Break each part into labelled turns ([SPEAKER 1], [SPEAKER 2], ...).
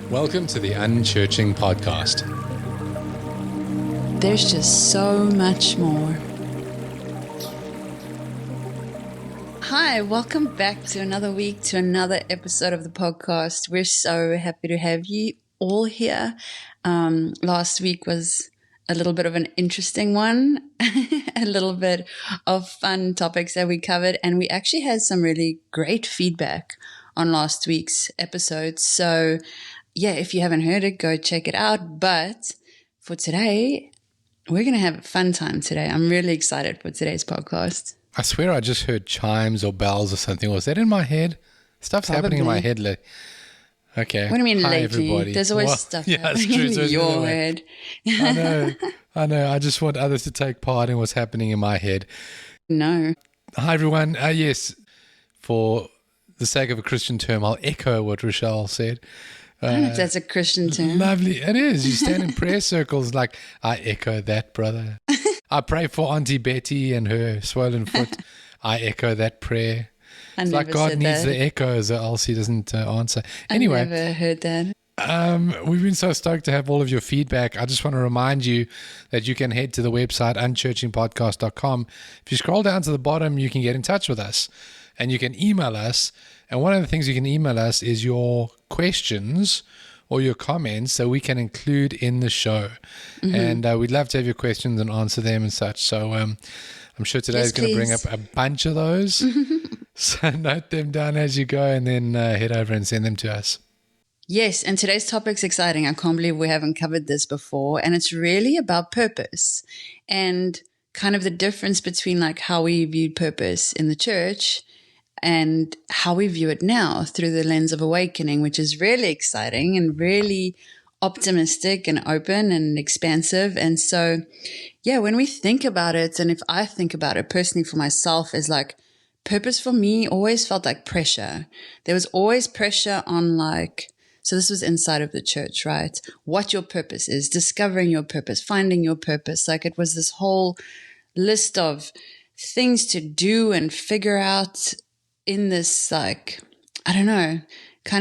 [SPEAKER 1] Welcome to the Unchurching podcast.
[SPEAKER 2] There's just so much more. Hi, welcome back to another week, to another episode of the podcast. We're so happy to have you all here. Last week was a little bit of an interesting one, a little bit of fun topics that we covered, and we actually had some really great feedback on last week's episode. So yeah, if you haven't heard it, go check it out. But for today, we're going to have a fun time today. I'm really excited for today's podcast.
[SPEAKER 1] I swear I just heard chimes or bells or something. Was that in my head? Stuff's happening in my head. Okay.
[SPEAKER 2] What do you mean
[SPEAKER 1] Hi,
[SPEAKER 2] lately?
[SPEAKER 1] everybody.
[SPEAKER 2] There's always stuff happening in your head.
[SPEAKER 1] I know. I just want others to take part in what's happening in my head.
[SPEAKER 2] No.
[SPEAKER 1] Hi, everyone. Yes, for the sake of a Christian term, I'll echo what Rachelle said.
[SPEAKER 2] I don't know if that's a Christian term.
[SPEAKER 1] Lovely. It is. You stand in prayer circles like, I echo that, brother. I pray for Auntie Betty and her swollen foot. I echo that prayer. It's like God needs the echoes or else he doesn't answer. Anyway.
[SPEAKER 2] I've never heard that.
[SPEAKER 1] We've been so stoked to have all of your feedback. I just want to remind you that you can head to the website, unchurchingpodcast.com. If you scroll down to the bottom, you can get in touch with us and you can email us. And one of the things you can email us is your questions or your comments so we can include in the show. Mm-hmm. And we'd love to have your questions and answer them and such. So I'm sure today is going to bring up a bunch of those. So note them down as you go and then head over and send them to us.
[SPEAKER 2] Yes, and today's topic's exciting. I can't believe we haven't covered this before. And it's really about purpose and kind of the difference between like how we viewed purpose in the church and how we view it now through the lens of awakening, which is really exciting and really optimistic and open and expansive. And so, yeah, when we think about it, and if I think about it personally for myself, is like purpose for me always felt like pressure. There was always pressure on so this was inside of the church, right? What your purpose is, discovering your purpose, finding your purpose. Like it was this whole list of things to do and figure out in this, kind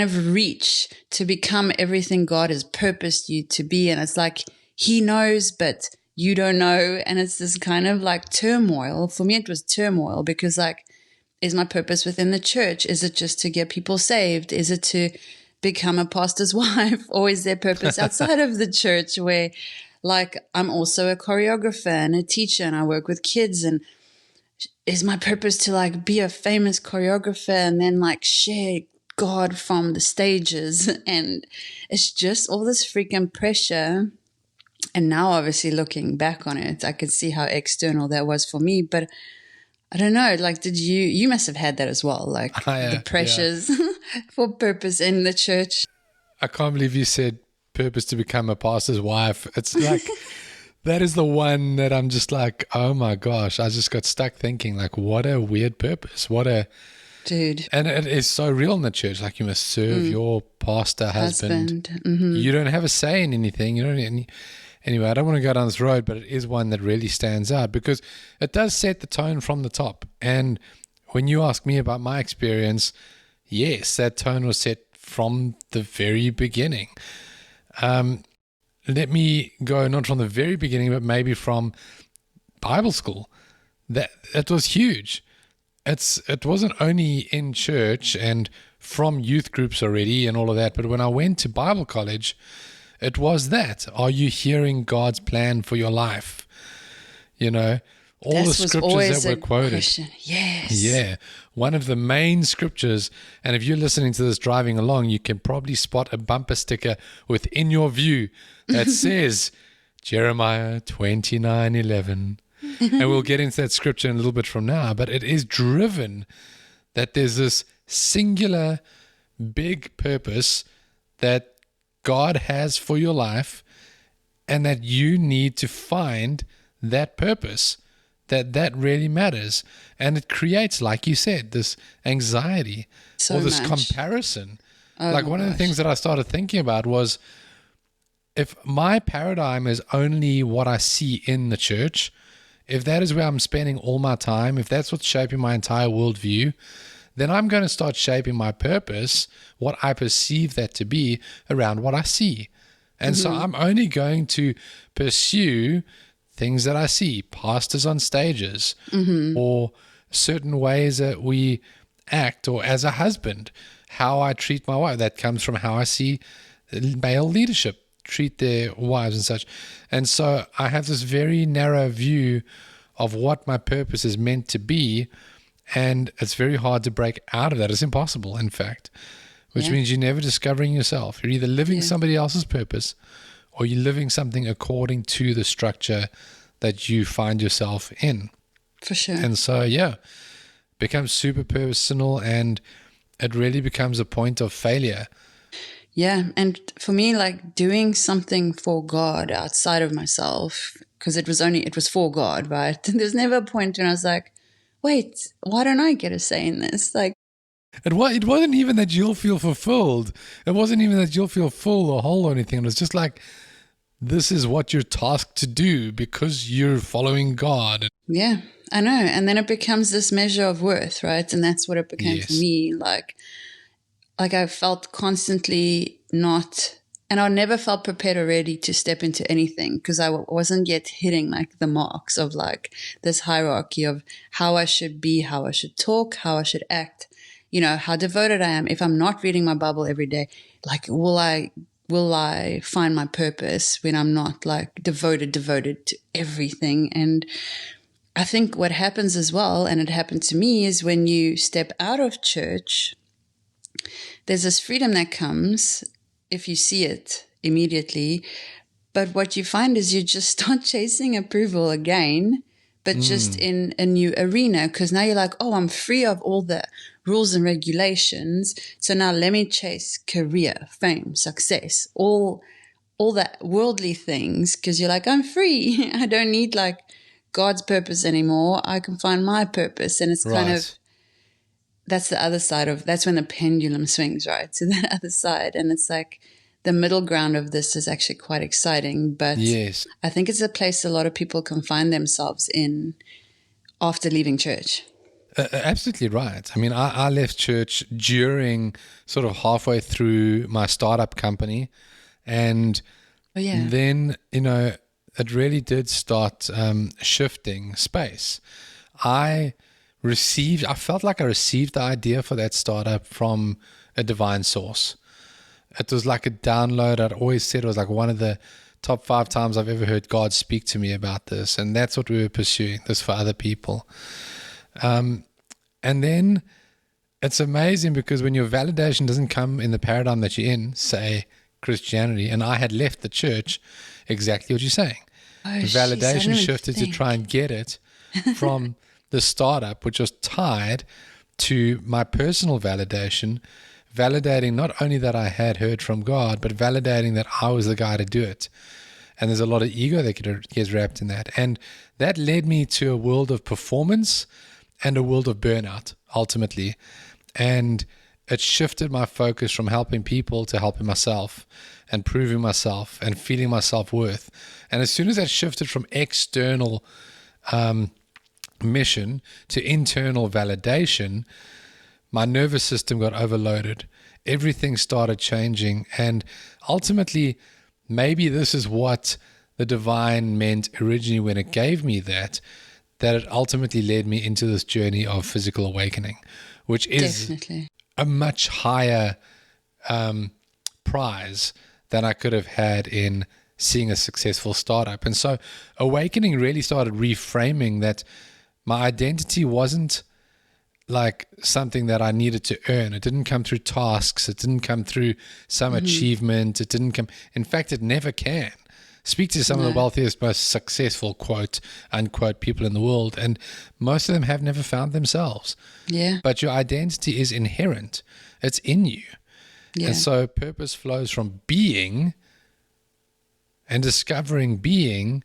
[SPEAKER 2] of reach to become everything God has purposed you to be. And it's like, he knows, but you don't know. And it's this kind of like turmoil. For me, it was turmoil because is my purpose within the church? Is it just to get people saved? Is it to become a pastor's wife? Or is there purpose outside of the church where I'm also a choreographer and a teacher and I work with kids, and is my purpose to be a famous choreographer and then share God from the stages? And it's just all this freaking pressure. And now obviously looking back on it, I could see how external that was for me. But I don't know, did you must have had that as well, the pressures for purpose in the church.
[SPEAKER 1] I can't believe you said purpose to become a pastor's wife. It's that is the one that I'm just oh my gosh, I just got stuck thinking what a weird purpose.
[SPEAKER 2] Dude.
[SPEAKER 1] And it is so real in the church. You must serve your pastor husband.
[SPEAKER 2] Mm-hmm.
[SPEAKER 1] You don't have a say in anything. You don't Anyway, I don't want to go down this road, but it is one that really stands out because it does set the tone from the top. And when you ask me about my experience, yes, that tone was set from the very beginning. Let me go not from the very beginning, but maybe from Bible school. That was huge. It wasn't only in church and from youth groups already and all of that, but when I went to Bible college, it was that. Are you hearing God's plan for your life? All the scriptures that were quoted.
[SPEAKER 2] Question. Yes.
[SPEAKER 1] Yeah. One of the main scriptures, and if you're listening to this driving along, you can probably spot a bumper sticker within your view that says Jeremiah 29:11. And we'll get into that scripture in a little bit from now, but it is driven that there's this singular big purpose that God has for your life, and that you need to find that purpose, that really matters. And it creates, like you said, this anxiety or this comparison. One of the things that I started thinking about was, if my paradigm is only what I see in the church, if that is where I'm spending all my time, if that's what's shaping my entire worldview, then I'm going to start shaping my purpose, what I perceive that to be, around what I see. And so I'm only going to pursue things that I see, pastors on stages, or certain ways that we act, or as a husband, how I treat my wife. That comes from how I see male leadership treat their wives and such. And so I have this very narrow view of what my purpose is meant to be, and it's very hard to break out of that. It's impossible, in fact, which means you're never discovering yourself. You're either living somebody else's purpose, or you're living something according to the structure that you find yourself in.
[SPEAKER 2] For sure.
[SPEAKER 1] And so, it becomes super personal, and it really becomes a point of failure.
[SPEAKER 2] Yeah. And for me, like doing something for God outside of myself, because it was for God, right? And there's never a point when I was like, wait, why don't I get a say in this? Like,
[SPEAKER 1] it wasn't even that you'll feel fulfilled. It wasn't even that you'll feel full or whole or anything. It was just like, this is what you're tasked to do because you're following God.
[SPEAKER 2] Yeah, I know. And then it becomes this measure of worth, right? And that's what it became for me. Like I felt constantly not, and I never felt prepared or ready to step into anything because I wasn't yet hitting like the marks of like this hierarchy of how I should be, how I should talk, how I should act, you know, how devoted I am. If I'm not reading my Bible every day, like will I find my purpose when I'm not like devoted to everything? And I think what happens as well, and it happened to me, is when you step out of church, there's this freedom that comes if you see it immediately. But what you find is you just start chasing approval again, but just in a new arena, because now you're like, oh, I'm free of all the rules and regulations. So now let me chase career, fame, success, all that worldly things, because you're like, I'm free. I don't need like God's purpose anymore. I can find my purpose. And it's kind of, that's the other side of, that's when the pendulum swings, right? To that other side. And it's like the middle ground of this is actually quite exciting. But I think it's a place a lot of people can find themselves in after leaving church.
[SPEAKER 1] Absolutely right. I mean, I left church during sort of halfway through my startup company. And then, you know, it really did start shifting space. I felt like I received the idea for that startup from a divine source. It was like a download. I'd always said it was like one of the top 5 times I've ever heard God speak to me about this. And that's what we were pursuing, this for other people. And then it's amazing because when your validation doesn't come in the paradigm that you're in, say Christianity, and I had left the church, exactly what you're saying. Validation shifted to try and get it from the startup, which was tied to my personal validation, validating not only that I had heard from God, but validating that I was the guy to do it. And there's a lot of ego that gets wrapped in that. And that led me to a world of performance and a world of burnout, ultimately. And it shifted my focus from helping people to helping myself and proving myself and feeling my self-worth. And as soon as that shifted from external mission to internal validation, my nervous system got overloaded. Everything started changing. And ultimately, maybe this is what the divine meant originally when it gave me that it ultimately led me into this journey of physical awakening, which is a much higher prize than I could have had in seeing a successful startup. And so awakening really started reframing that my identity wasn't like something that I needed to earn. It didn't come through tasks. It didn't come through some achievement. It didn't come. In fact, it never can. Speak to some of the wealthiest, most successful, quote, unquote, people in the world, and most of them have never found themselves.
[SPEAKER 2] Yeah.
[SPEAKER 1] But your identity is inherent. It's in you. Yeah. And so purpose flows from being and discovering being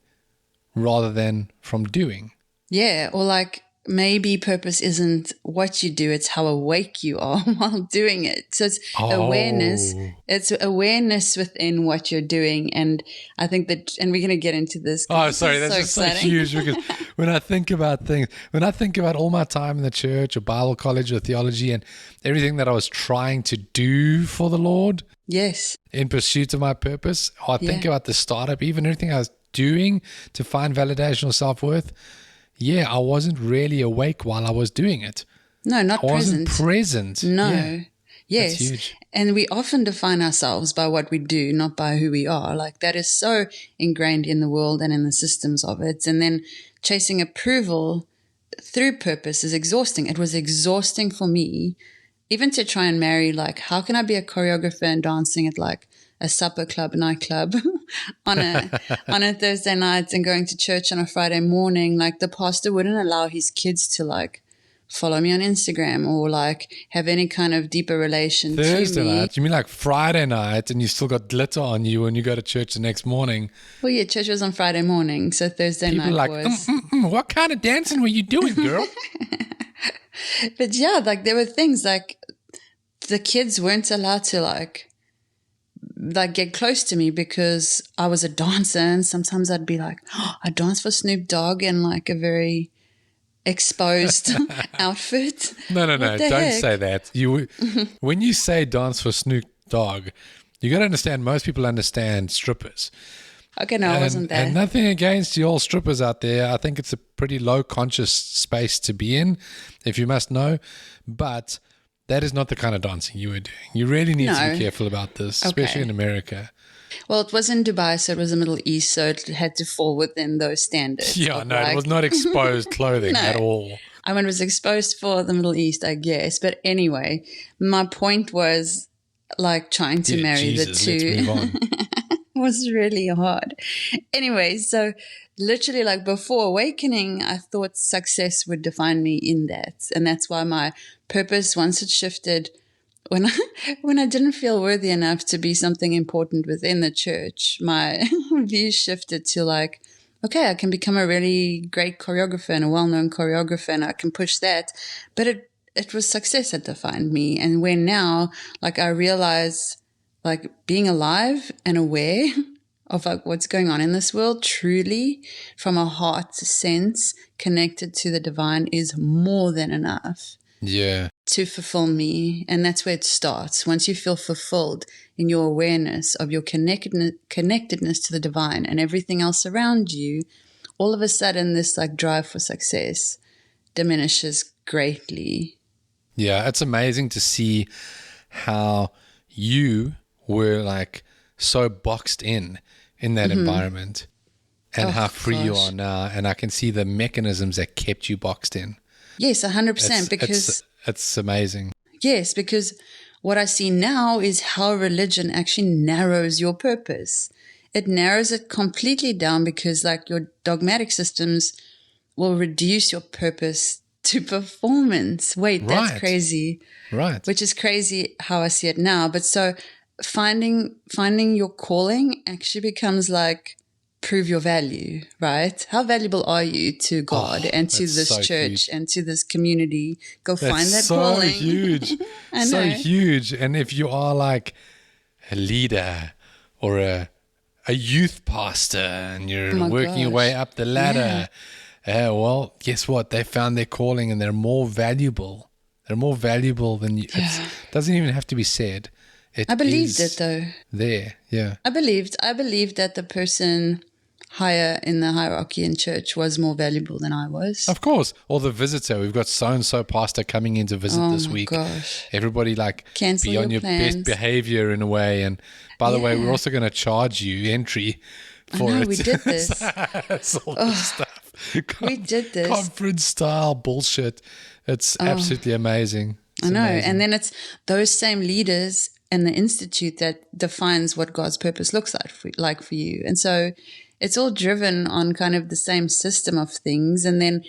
[SPEAKER 1] rather than from doing.
[SPEAKER 2] Yeah, or like maybe purpose isn't what you do, it's how awake you are while doing it. So it's awareness within what you're doing. And I think that, and we're going to get into this.
[SPEAKER 1] Oh, sorry, that's just so huge, because when I think about things, when I think about all my time in the church or Bible college or theology and everything that I was trying to do for the Lord,
[SPEAKER 2] yes,
[SPEAKER 1] in pursuit of my purpose, or I think about the startup, even everything I was doing to find validation or self-worth, I wasn't really awake while I was doing it.
[SPEAKER 2] No, not present.
[SPEAKER 1] I wasn't present.
[SPEAKER 2] No.
[SPEAKER 1] Yeah.
[SPEAKER 2] Yes.
[SPEAKER 1] That's huge.
[SPEAKER 2] And we often define ourselves by what we do, not by who we are. Like that is so ingrained in the world and in the systems of it. And then chasing approval through purpose is exhausting. It was exhausting for me, even to try and marry, like, how can I be a choreographer and dancing at like a supper club, nightclub on a Thursday night and going to church on a Friday morning. Like the pastor wouldn't allow his kids to like follow me on Instagram or like have any kind of deeper relation
[SPEAKER 1] Thursday
[SPEAKER 2] to me.
[SPEAKER 1] night? You mean like Friday night and you still got glitter on you when you go to church the next morning?
[SPEAKER 2] Well, yeah, church was on Friday morning, so Thursday
[SPEAKER 1] People
[SPEAKER 2] night
[SPEAKER 1] are like,
[SPEAKER 2] was.
[SPEAKER 1] What kind of dancing were you doing, girl?
[SPEAKER 2] But yeah, like there were things like the kids weren't allowed to like get close to me because I was a dancer, and sometimes I'd be like, I dance for Snoop Dogg in like a very exposed outfit.
[SPEAKER 1] No, don't say that. When you say dance for Snoop Dogg, you got to understand, most people understand strippers.
[SPEAKER 2] Okay, no, I wasn't there.
[SPEAKER 1] And nothing against you all strippers out there. I think it's a pretty low conscious space to be in, if you must know. But that is not the kind of dancing you were doing. You really need to be careful about this, especially in America.
[SPEAKER 2] Well, it was in Dubai, so it was the Middle East, so it had to fall within those standards.
[SPEAKER 1] Yeah, no, it was not exposed clothing at all.
[SPEAKER 2] I mean, it was exposed for the Middle East, I guess. But anyway, my point was like trying to marry the two.
[SPEAKER 1] Let's move on.
[SPEAKER 2] Was really hard. Anyway, so literally like before awakening, I thought success would define me in that. And that's why my purpose, once it shifted, when I didn't feel worthy enough to be something important within the church, my view shifted to like, okay, I can become a really great choreographer and a well-known choreographer and I can push that. But it was success that defined me. And when now, like I realize like being alive and aware of like what's going on in this world, truly from a heart sense connected to the divine, is more than enough.
[SPEAKER 1] Yeah.
[SPEAKER 2] To fulfill me. And that's where it starts. Once you feel fulfilled in your awareness of your connectedness to the divine and everything else around you, all of a sudden this like drive for success diminishes greatly.
[SPEAKER 1] Yeah, it's amazing to see how you were like so boxed in that environment and how free you are now. And I can see the mechanisms that kept you boxed in.
[SPEAKER 2] Yes, 100%. Because
[SPEAKER 1] it's amazing.
[SPEAKER 2] Yes, because what I see now is how religion actually narrows your purpose. It narrows it completely down because like your dogmatic systems will reduce your purpose to performance. Wait, that's crazy.
[SPEAKER 1] Right.
[SPEAKER 2] Which is crazy how I see it now. But so finding your calling actually becomes like prove your value, right? How valuable are you to God and to this church and to this community? Go find that calling.
[SPEAKER 1] So huge. So huge. And if you are like a leader or a youth pastor and you're working your way up the ladder, well, guess what? They found their calling and they're more valuable. They're more valuable than you. It doesn't even have to be said.
[SPEAKER 2] I believed it though.
[SPEAKER 1] There, yeah.
[SPEAKER 2] I believed that the person higher in the hierarchy in church was more valuable than I was.
[SPEAKER 1] Of course. Or the visitor. We've got so-and-so pastor coming in to visit this week.
[SPEAKER 2] Gosh.
[SPEAKER 1] Everybody like
[SPEAKER 2] cancel
[SPEAKER 1] be on your
[SPEAKER 2] plans.
[SPEAKER 1] best behavior in a way. And by the way, we're also going to charge you entry for it.
[SPEAKER 2] We did this.
[SPEAKER 1] That's all this stuff.
[SPEAKER 2] We did this.
[SPEAKER 1] Conference style bullshit. It's absolutely amazing.
[SPEAKER 2] I know. Amazing. And then it's those same leaders and the institute that defines what God's purpose looks like for you. And so it's all driven on kind of the same system of things. And then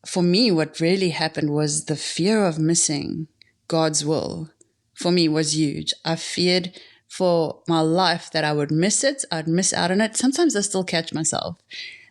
[SPEAKER 2] for me, what really happened was the fear of missing God's will for me was huge. I feared for my life that I would miss it. I'd miss out on it. Sometimes I still catch myself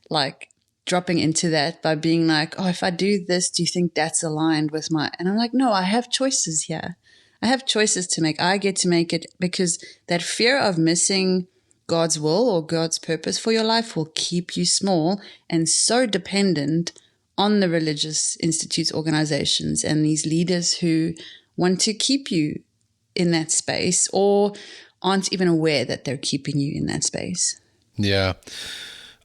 [SPEAKER 2] like dropping into that by being like, oh, if I do this, do you think that's aligned with my, and I'm like, no, I have choices here. I have choices to make. I get to make it, because that fear of missing God's will or God's purpose for your life will keep you small and so dependent on the religious institutes, organizations, and these leaders who want to keep you in that space or aren't even aware that they're keeping you in that space.
[SPEAKER 1] Yeah.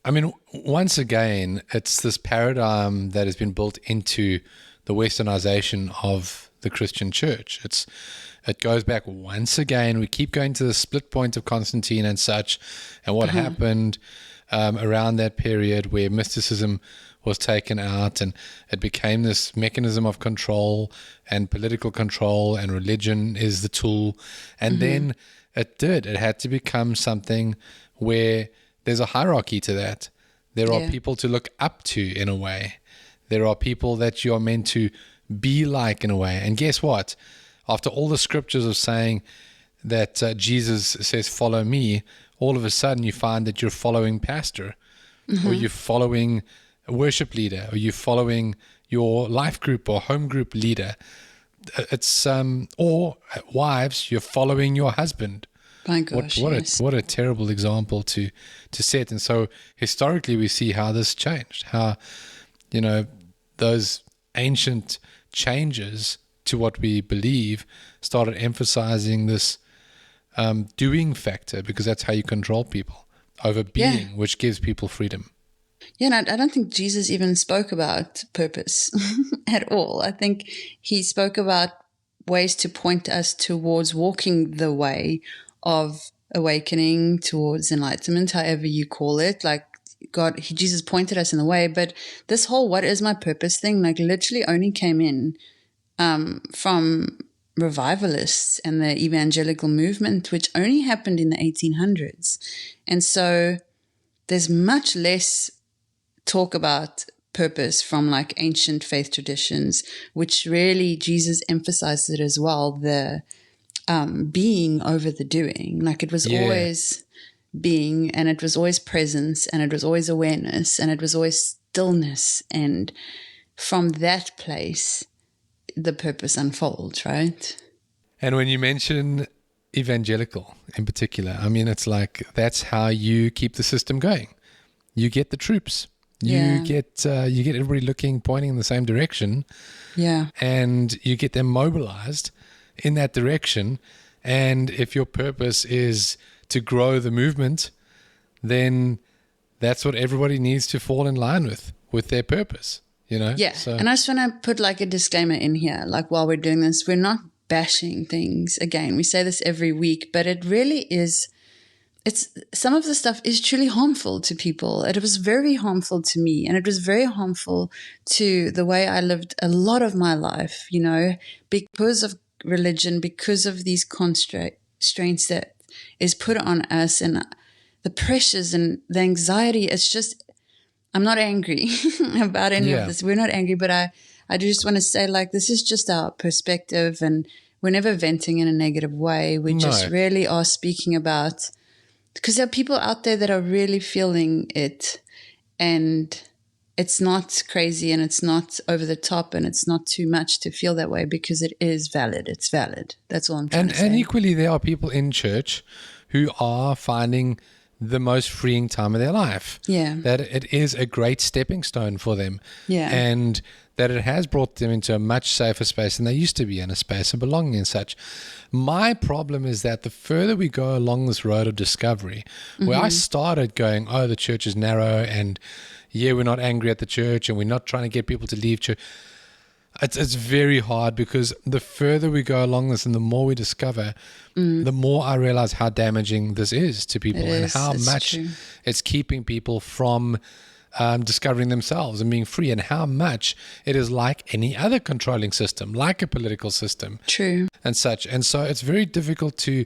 [SPEAKER 1] I mean, once again, it's this paradigm that has been built into the westernization of the Christian church. It goes back once again. We keep going to the split point of Constantine and such, and what happened around that period where mysticism was taken out and it became this mechanism of control and political control, and religion is the tool. And then it had to become something where there's a hierarchy to that. There are people to look up to in a way. There are people that you're meant to be like in a way. And guess what? After all the scriptures of saying that Jesus says, follow me, all of a sudden you find that you're following pastor, or you're following a worship leader, or you're following your life group or home group leader. It's or wives, you're following your husband.
[SPEAKER 2] My gosh,
[SPEAKER 1] what a terrible example to set. And so historically we see how this changed, how, those ancient changes to what we believe started emphasizing this doing factor, because that's how you control people, over being, which gives people freedom.
[SPEAKER 2] Yeah, and I don't think Jesus even spoke about purpose at all. I think he spoke about ways to point us towards walking the way of awakening, towards enlightenment, however you call it. Like Jesus pointed us in the way, but this whole what is my purpose thing, like literally only came in from revivalists and the evangelical movement, which only happened in the 1800s. And so there's much less talk about purpose from like ancient faith traditions, which really Jesus emphasized it as well, the being over the doing. Like it was always being, and it was always presence, and it was always awareness, and it was always stillness. And from that place, the purpose unfolds, right?
[SPEAKER 1] And when you mention evangelical in particular, I mean, it's like that's how you keep the system going. You get the troops. You get everybody pointing in the same direction. Yeah. And you get them mobilized in that direction. And if your purpose is to grow the movement, then that's what everybody needs to fall in line with their purpose, Yeah.
[SPEAKER 2] So. And I just want to put like a disclaimer in here, like while we're doing this, we're not bashing things. Again, we say this every week, but it really is, some of the stuff is truly harmful to people. It was very harmful to me, and it was very harmful to the way I lived a lot of my life, because of religion, because of these constraints that is put on us, and the pressures and the anxiety. It's just, I'm not angry about any of this. We're not angry, but I just want to say, like, this is just our perspective, and we're never venting in a negative way. We just really are speaking about, because there are people out there that are really feeling it, and it's not crazy, and it's not over the top, and it's not too much to feel that way, because it is valid. It's valid. That's all I'm trying to say.
[SPEAKER 1] And equally, there are people in church who are finding the most freeing time of their life. Yeah. That it is a great stepping stone for them. Yeah. And that it has brought them into a much safer space than they used to be in, a space of belonging and such. My problem is that the further we go along this road of discovery, where I started going, oh, the church is narrow, and we're not angry at the church, and we're not trying to get people to leave church. It's very hard, because the further we go along this and the more we discover, the more I realize how damaging this is to people, and how much it's keeping people from discovering themselves and being free, and how much it is like any other controlling system, like a political system. True. And such. And so it's very difficult to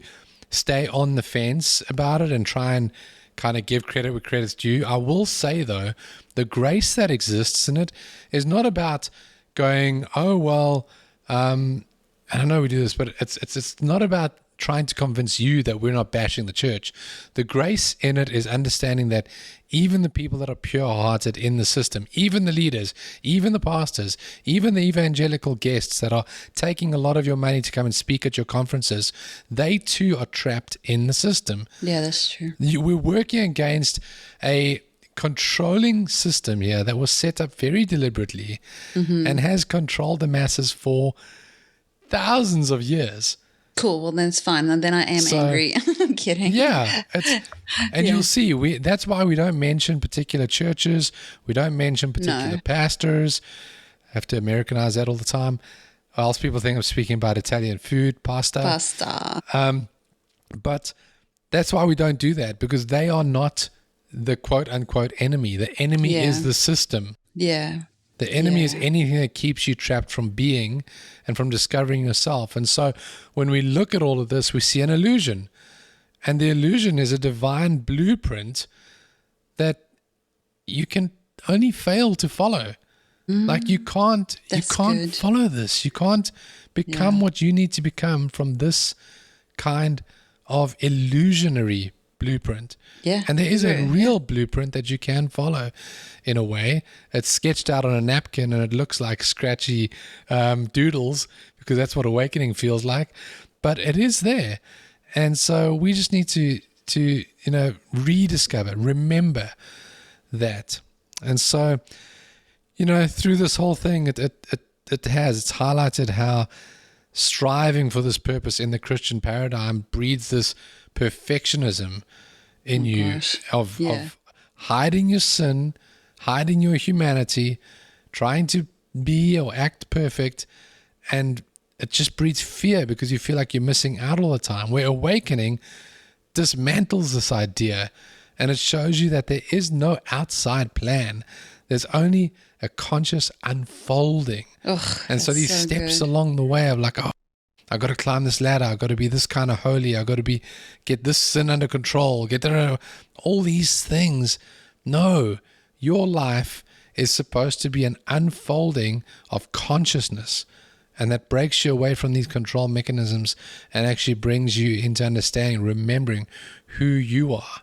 [SPEAKER 1] stay on the fence about it and try and kind of give credit where credit's due. I will say, though, the grace that exists in it is not about going, oh, well, and I know we do this, but it's not about trying to convince you that we're not bashing the church. The grace in it is understanding that even the people that are pure-hearted in the system, even the leaders, even the pastors, even the evangelical guests that are taking a lot of your money to come and speak at your conferences, they too are trapped in the system.
[SPEAKER 2] Yeah, that's true.
[SPEAKER 1] We're working against a controlling system here that was set up very deliberately and has controlled the masses for thousands of years.
[SPEAKER 2] Cool. Well, then it's fine. And then I am angry. I'm kidding.
[SPEAKER 1] Yeah. You'll see, that's why we don't mention particular churches. We don't mention particular pastors. I have to Americanize that all the time. Or else people think I'm speaking about Italian food, pasta. But that's why we don't do that, because they are not the quote-unquote enemy. The enemy is the system.
[SPEAKER 2] Yeah.
[SPEAKER 1] The enemy is anything that keeps you trapped from being and from discovering yourself. And so when we look at all of this, we see an illusion. And the illusion is a divine blueprint that you can only fail to follow. Like you can't follow this. You can't become what you need to become from this kind of illusionary blueprint.
[SPEAKER 2] Yeah.
[SPEAKER 1] And there is a real blueprint that you can follow in a way. It's sketched out on a napkin and it looks like scratchy doodles, because that's what awakening feels like. But it is there. And so we just need to rediscover, remember that. And so, through this whole thing, it's highlighted how striving for this purpose in the Christian paradigm breeds this perfectionism in you of hiding your sin, hiding your humanity, trying to be or act perfect, and it just breeds fear because you feel like you're missing out all the time. Where awakening dismantles this idea, and it shows you that there is no outside plan. There's only a conscious unfolding. And so these steps along the way of like, I got to climb this ladder. I got to be this kind of holy. I got to get this sin under control. All these things. No, your life is supposed to be an unfolding of consciousness, and that breaks you away from these control mechanisms and actually brings you into understanding, remembering who you are,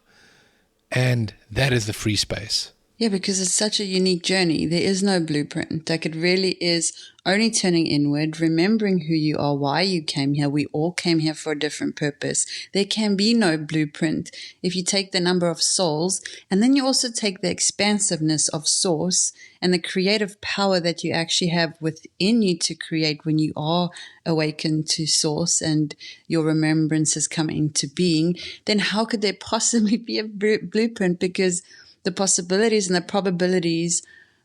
[SPEAKER 1] and that is the free space.
[SPEAKER 2] Yeah, because it's such a unique journey. There is no blueprint. Like, it really is only turning inward, remembering who you are, why you came here. We all came here for a different purpose. There can be no blueprint if you take the number of souls, and then you also take the expansiveness of source and the creative power that you actually have within you to create when you are awakened to source and your remembrances come into being. Then how could there possibly be a blueprint? Because the possibilities and the probabilities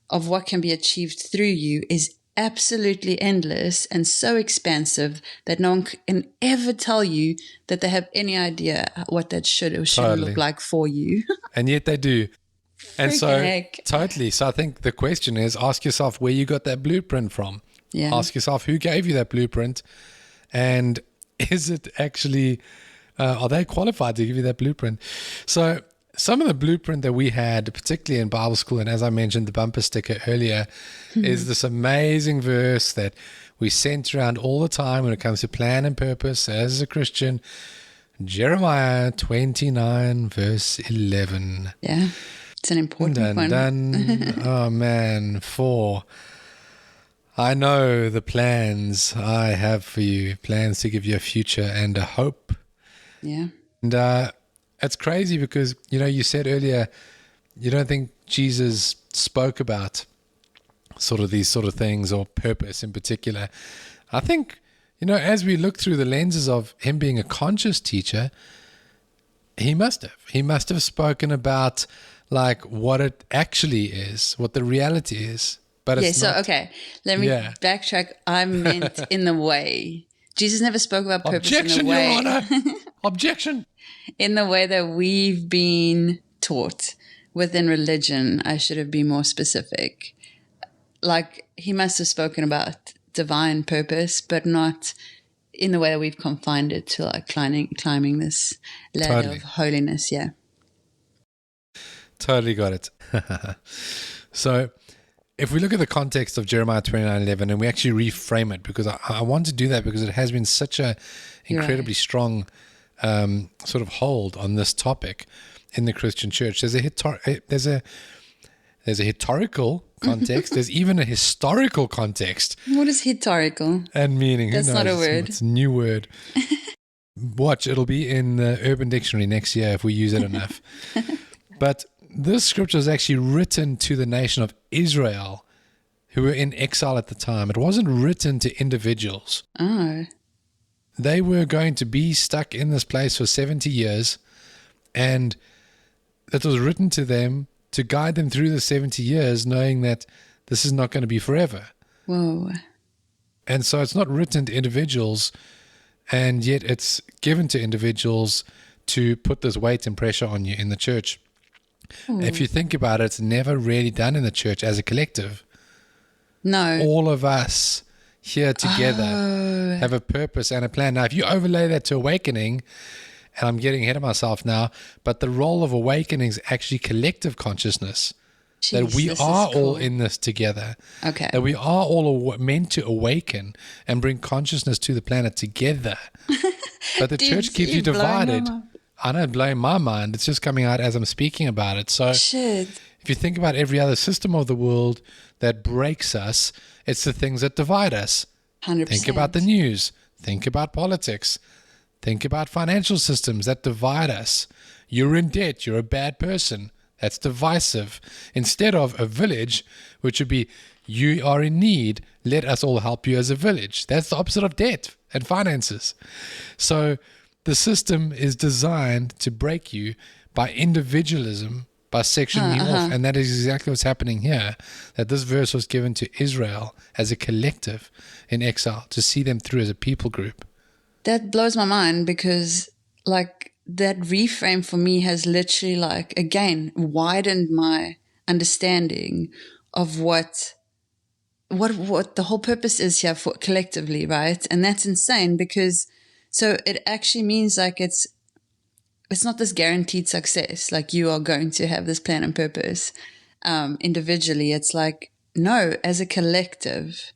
[SPEAKER 2] of what can be achieved through you is absolutely endless and so expansive that no one can ever tell you that they have any idea what that should or shouldn't look like for you.
[SPEAKER 1] And yet they do. And so, totally. So I think the question is, ask yourself where you got that blueprint from. Yeah. Ask yourself who gave you that blueprint, and is it actually, are they qualified to give you that blueprint? So some of the blueprint that we had, particularly in Bible school, and as I mentioned, the bumper sticker earlier, is this amazing verse that we sent around all the time when it comes to plan and purpose as a Christian. Jeremiah 29, verse 11.
[SPEAKER 2] Yeah, it's an important one.
[SPEAKER 1] Oh, man. I know the plans I have for you, plans to give you a future and a hope.
[SPEAKER 2] Yeah.
[SPEAKER 1] And it's crazy because, you said earlier, you don't think Jesus spoke about sort of these sort of things or purpose in particular. I think, as we look through the lenses of him being a conscious teacher, he must have spoken about like what it actually is, what the reality is. But it's not.
[SPEAKER 2] Okay, let me backtrack. I meant in the way. Jesus never spoke about purpose in the way.
[SPEAKER 1] Your Honor. Objection.
[SPEAKER 2] In the way that we've been taught within religion. I should have been more specific. Like, he must have spoken about divine purpose, but not in the way that we've confined it to like climbing this ladder of holiness. Yeah.
[SPEAKER 1] Totally got it. So if we look at the context of Jeremiah 29:11 and we actually reframe it, because I want to do that because it has been such a incredibly strong sort of hold on this topic in the Christian church. There's a historical context. There's even a historical context.
[SPEAKER 2] What is historical?
[SPEAKER 1] And meaning.
[SPEAKER 2] That's not a word.
[SPEAKER 1] It's a new word. Watch, it'll be in the Urban Dictionary next year if we use it enough. But this scripture is actually written to the nation of Israel, who were in exile at the time. It wasn't written to individuals.
[SPEAKER 2] Oh.
[SPEAKER 1] They were going to be stuck in this place for 70 years, and it was written to them to guide them through the 70 years, knowing that this is not going to be forever.
[SPEAKER 2] Whoa.
[SPEAKER 1] And so it's not written to individuals, and yet it's given to individuals to put this weight and pressure on you in the church.
[SPEAKER 2] Ooh.
[SPEAKER 1] If you think about it, it's never really done in the church as a collective.
[SPEAKER 2] No.
[SPEAKER 1] All of us here together have a purpose and a plan. Now, if you overlay that to awakening, and I'm getting ahead of myself now, but the role of awakening is actually collective consciousness.
[SPEAKER 2] Jeez,
[SPEAKER 1] that we are all in this together.
[SPEAKER 2] Okay.
[SPEAKER 1] That we are all meant to awaken and bring consciousness to the planet together. But the church keeps you divided. I don't blame my mind. It's just coming out as I'm speaking about it. So if you think about every other system of the world that breaks us, it's the things that divide us.
[SPEAKER 2] 100%.
[SPEAKER 1] Think about the news. Think about politics. Think about financial systems that divide us. You're in debt. You're a bad person. That's divisive. Instead of a village, which would be, you are in need, let us all help you as a village. That's the opposite of debt and finances. So the system is designed to break you by individualism, by sectioning you off. And that is exactly what's happening here, that this verse was given to Israel as a collective in exile to see them through as a people group.
[SPEAKER 2] That blows my mind because, like, that reframe for me has literally, like, again, widened my understanding of what the whole purpose is here for collectively, right? And that's insane because so it actually means like it's not this guaranteed success, like you are going to have this plan and purpose individually. It's like, no, as a collective,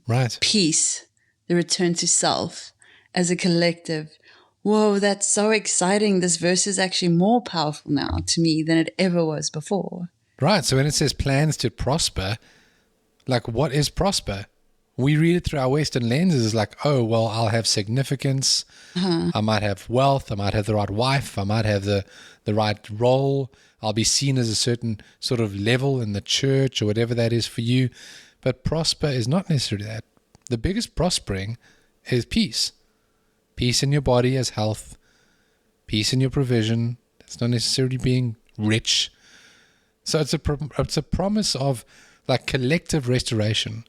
[SPEAKER 1] right?
[SPEAKER 2] Peace, the return to self as a collective. Whoa, that's so exciting. This verse is actually more powerful now to me than it ever was before.
[SPEAKER 1] Right. So when it says plans to prosper, like what is prosper? We read it through our Western lenses like, oh, well, I'll have significance. I might have wealth. I might have the right wife. I might have the right role. I'll be seen as a certain sort of level in the church or whatever that is for you. But prosper is not necessarily that. The biggest prospering is peace. Peace in your body as health. Peace in your provision. It's not necessarily being rich. So it's a promise of like collective restoration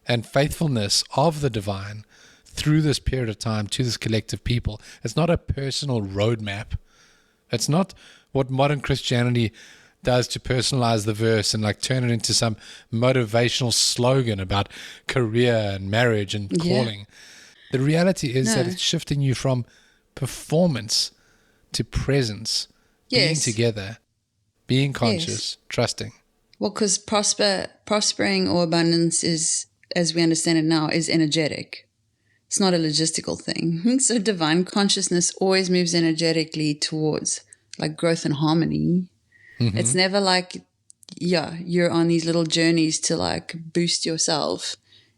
[SPEAKER 1] and faithfulness of the divine through this period of time to this collective people. It's not a personal roadmap. It's not what modern Christianity does to personalize the verse and like turn it into some motivational slogan about career and marriage and calling. The reality is that it's shifting you from performance to presence, being together, being conscious, trusting.
[SPEAKER 2] Well, because prospering or abundance is, as we understand it now, is energetic. It's not a logistical thing. So divine consciousness always moves energetically towards like growth and harmony. Mm-hmm. It's never like, you're on these little journeys to like boost yourself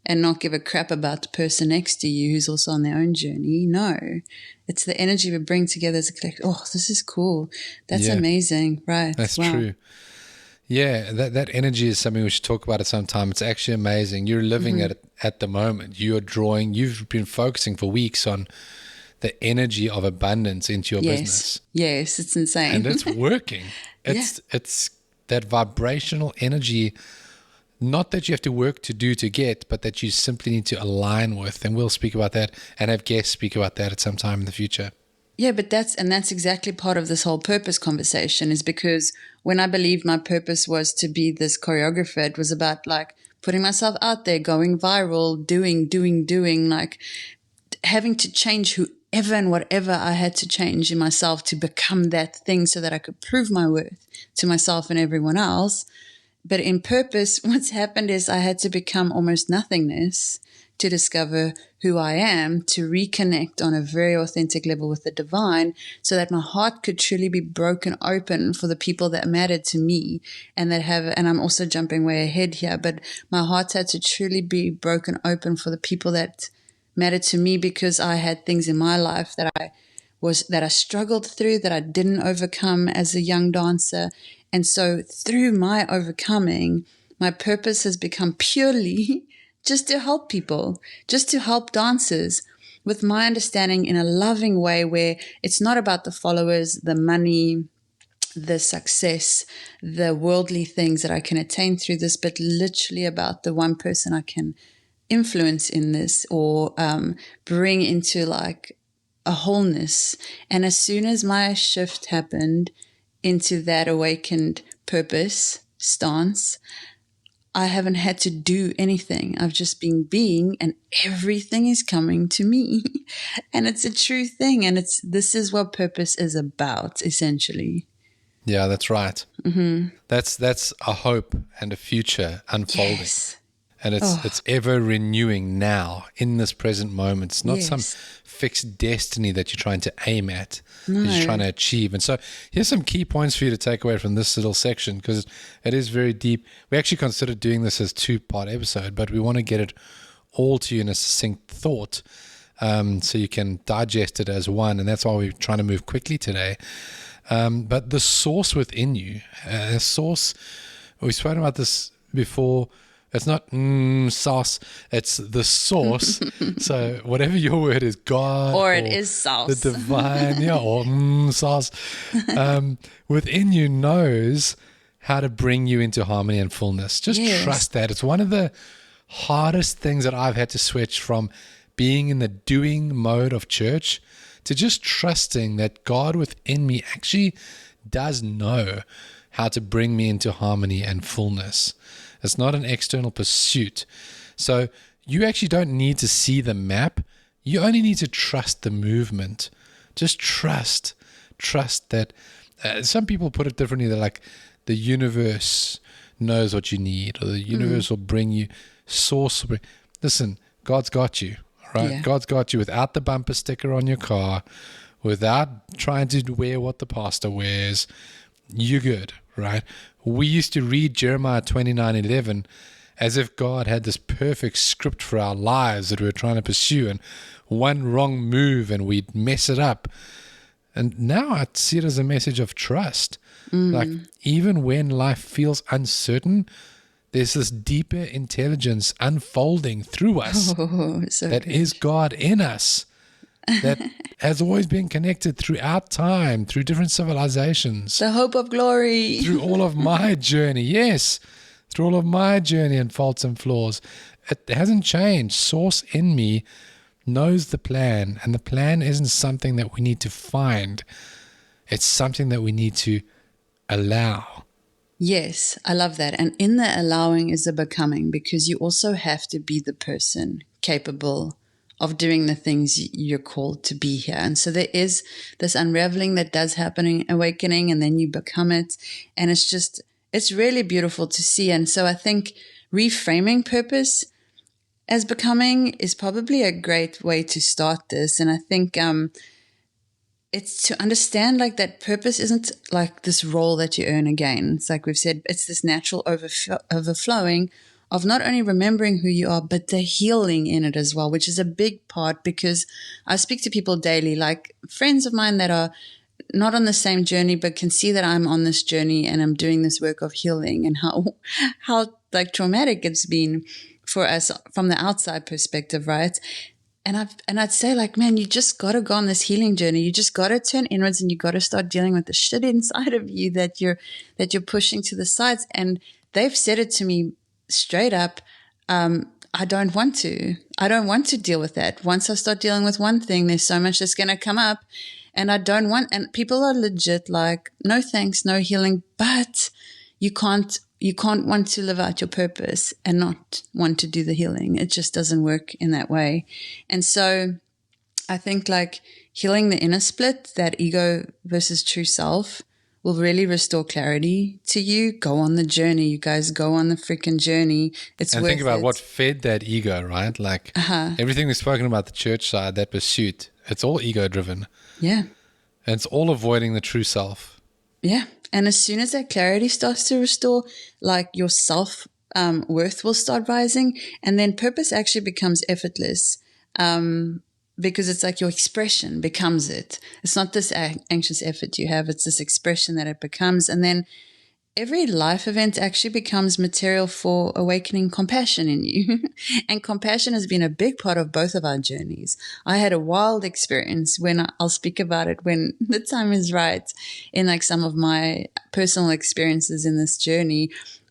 [SPEAKER 2] and not give a crap about the person next to you who's also on their own journey. No, it's the energy we bring together as a collective. Oh, this is cool. That's amazing. Right.
[SPEAKER 1] That's true. Yeah, that energy is something we should talk about at some time. It's actually amazing. You're living at the moment. You've been focusing for weeks on the energy of abundance into your business.
[SPEAKER 2] Yes, it's insane.
[SPEAKER 1] And it's working. It's that vibrational energy, not that you have to work to get, but that you simply need to align with. And we'll speak about that and have guests speak about that at some time in the future.
[SPEAKER 2] Yeah, but that's exactly part of this whole purpose conversation, is because when I believed my purpose was to be this choreographer, it was about like putting myself out there, going viral, doing, like having to change whoever and whatever I had to change in myself to become that thing so that I could prove my worth to myself and everyone else. but in purpose, what's happened is I had to become almost nothingness to discover who I am, to reconnect on a very authentic level with the divine, so that my heart could truly be broken open for the people that mattered to me and and I'm also jumping way ahead here, but my heart had to truly be broken open for the people that mattered to me, because I had things in my life that I struggled through, that I didn't overcome as a young dancer. And so through my overcoming, my purpose has become purely just to help people, just to help dancers with my understanding in a loving way, where it's not about the followers, the money, the success, the worldly things that I can attain through this, but literally about the one person I can influence in this, or bring into like a wholeness. And as soon as my shift happened into that awakened purpose stance, I haven't had to do anything. I've just been being, and everything is coming to me. And it's a true thing. And this is what purpose is about, essentially.
[SPEAKER 1] Yeah, that's right. Mm-hmm. That's a hope and a future unfolding.
[SPEAKER 2] Yes.
[SPEAKER 1] And it's ever renewing now in this present moment. It's not some fixed destiny that you're trying to aim at, that you're trying to achieve. And so here's some key points for you to take away from this little section, because it is very deep. We actually considered doing this as 2-part episode, but we want to get it all to you in a succinct thought, so you can digest it as one. And that's why we're trying to move quickly today. But the source within you, we've spoken about this before. It's not sauce, it's the source. So whatever your word is, God,
[SPEAKER 2] or it is sauce,
[SPEAKER 1] the divine, or sauce, within you knows how to bring you into harmony and fullness. Just trust that. It's one of the hardest things that I've had to switch from being in the doing mode of church to just trusting that God within me actually does know how to bring me into harmony and fullness. It's not an external pursuit. So you actually don't need to see the map. You only need to trust the movement. Just trust that. Some people put it differently. They're like, the universe knows what you need, or the universe will bring you, source will bring. Listen, God's got you, right? Yeah. God's got you without the bumper sticker on your car, without trying to wear what the pastor wears. You're good, right? We used to read Jeremiah 29:11 as if God had this perfect script for our lives that we were trying to pursue, and one wrong move and we'd mess it up. And now I see it as a message of trust. Like, even when life feels uncertain, there's this deeper intelligence unfolding through us that is God in us, that has always been connected throughout time, through different civilizations.
[SPEAKER 2] The hope of glory.
[SPEAKER 1] Through all of my journey, yes. Through all of my journey and faults and flaws. It hasn't changed. Source in me knows the plan, and the plan isn't something that we need to find. It's something that we need to allow.
[SPEAKER 2] Yes, I love that. And in the allowing is the becoming, because you also have to be the person capable of doing the things you're called to be here. And so there is this unraveling that does happen in awakening, and then you become it. And it's really beautiful to see. And so I think reframing purpose as becoming is probably a great way to start this. And I think it's to understand like that purpose isn't like this role that you earn again. It's like we've said, it's this natural overflowing of not only remembering who you are, but the healing in it as well, which is a big part, because I speak to people daily, like friends of mine that are not on the same journey, but can see that I'm on this journey and I'm doing this work of healing, and how like traumatic it's been for us from the outside perspective, right? And I'd say like, man, you just got to go on this healing journey. You just got to turn inwards, and you got to start dealing with the shit inside of you that you're pushing to the sides. And they've said it to me straight up. I don't want to deal with that. Once I start dealing with one thing, there's so much that's going to come up, and I don't want, and people are legit like, no thanks, no healing, but you can't want to live out your purpose and not want to do the healing. It just doesn't work in that way. And so I think like healing the inner split, that ego versus true self, will really restore clarity to you, go on the journey. You guys go on the freaking journey. It's
[SPEAKER 1] And
[SPEAKER 2] worth
[SPEAKER 1] think about
[SPEAKER 2] it.
[SPEAKER 1] what fed that ego, right? Like everything we've spoken about the church side, that pursuit, it's all ego driven.
[SPEAKER 2] Yeah.
[SPEAKER 1] And it's all avoiding the true self.
[SPEAKER 2] Yeah. And as soon as that clarity starts to restore, like your self worth will start rising, and then purpose actually becomes effortless. Because it's like your expression becomes it. It's not this anxious effort you have, it's this expression that it becomes. And then every life event actually becomes material for awakening compassion in you. And compassion has been a big part of both of our journeys. I had a wild experience when I'll speak about it when the time is right, in like some of my personal experiences in this journey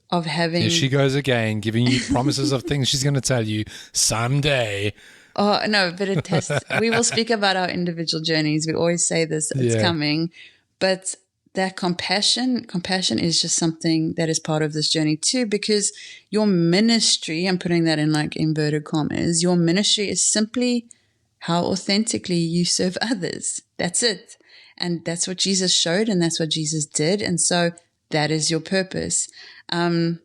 [SPEAKER 2] of having...
[SPEAKER 1] Here she goes again, giving you promises of things she's going to tell you someday.
[SPEAKER 2] Oh, no, but it has, we will speak about our individual journeys. We always say this, it's coming. But that compassion is just something that is part of this journey too, because your ministry, I'm putting that in like inverted commas, your ministry is simply how authentically you serve others. That's it. And that's what Jesus showed, and that's what Jesus did. And so that is your purpose. I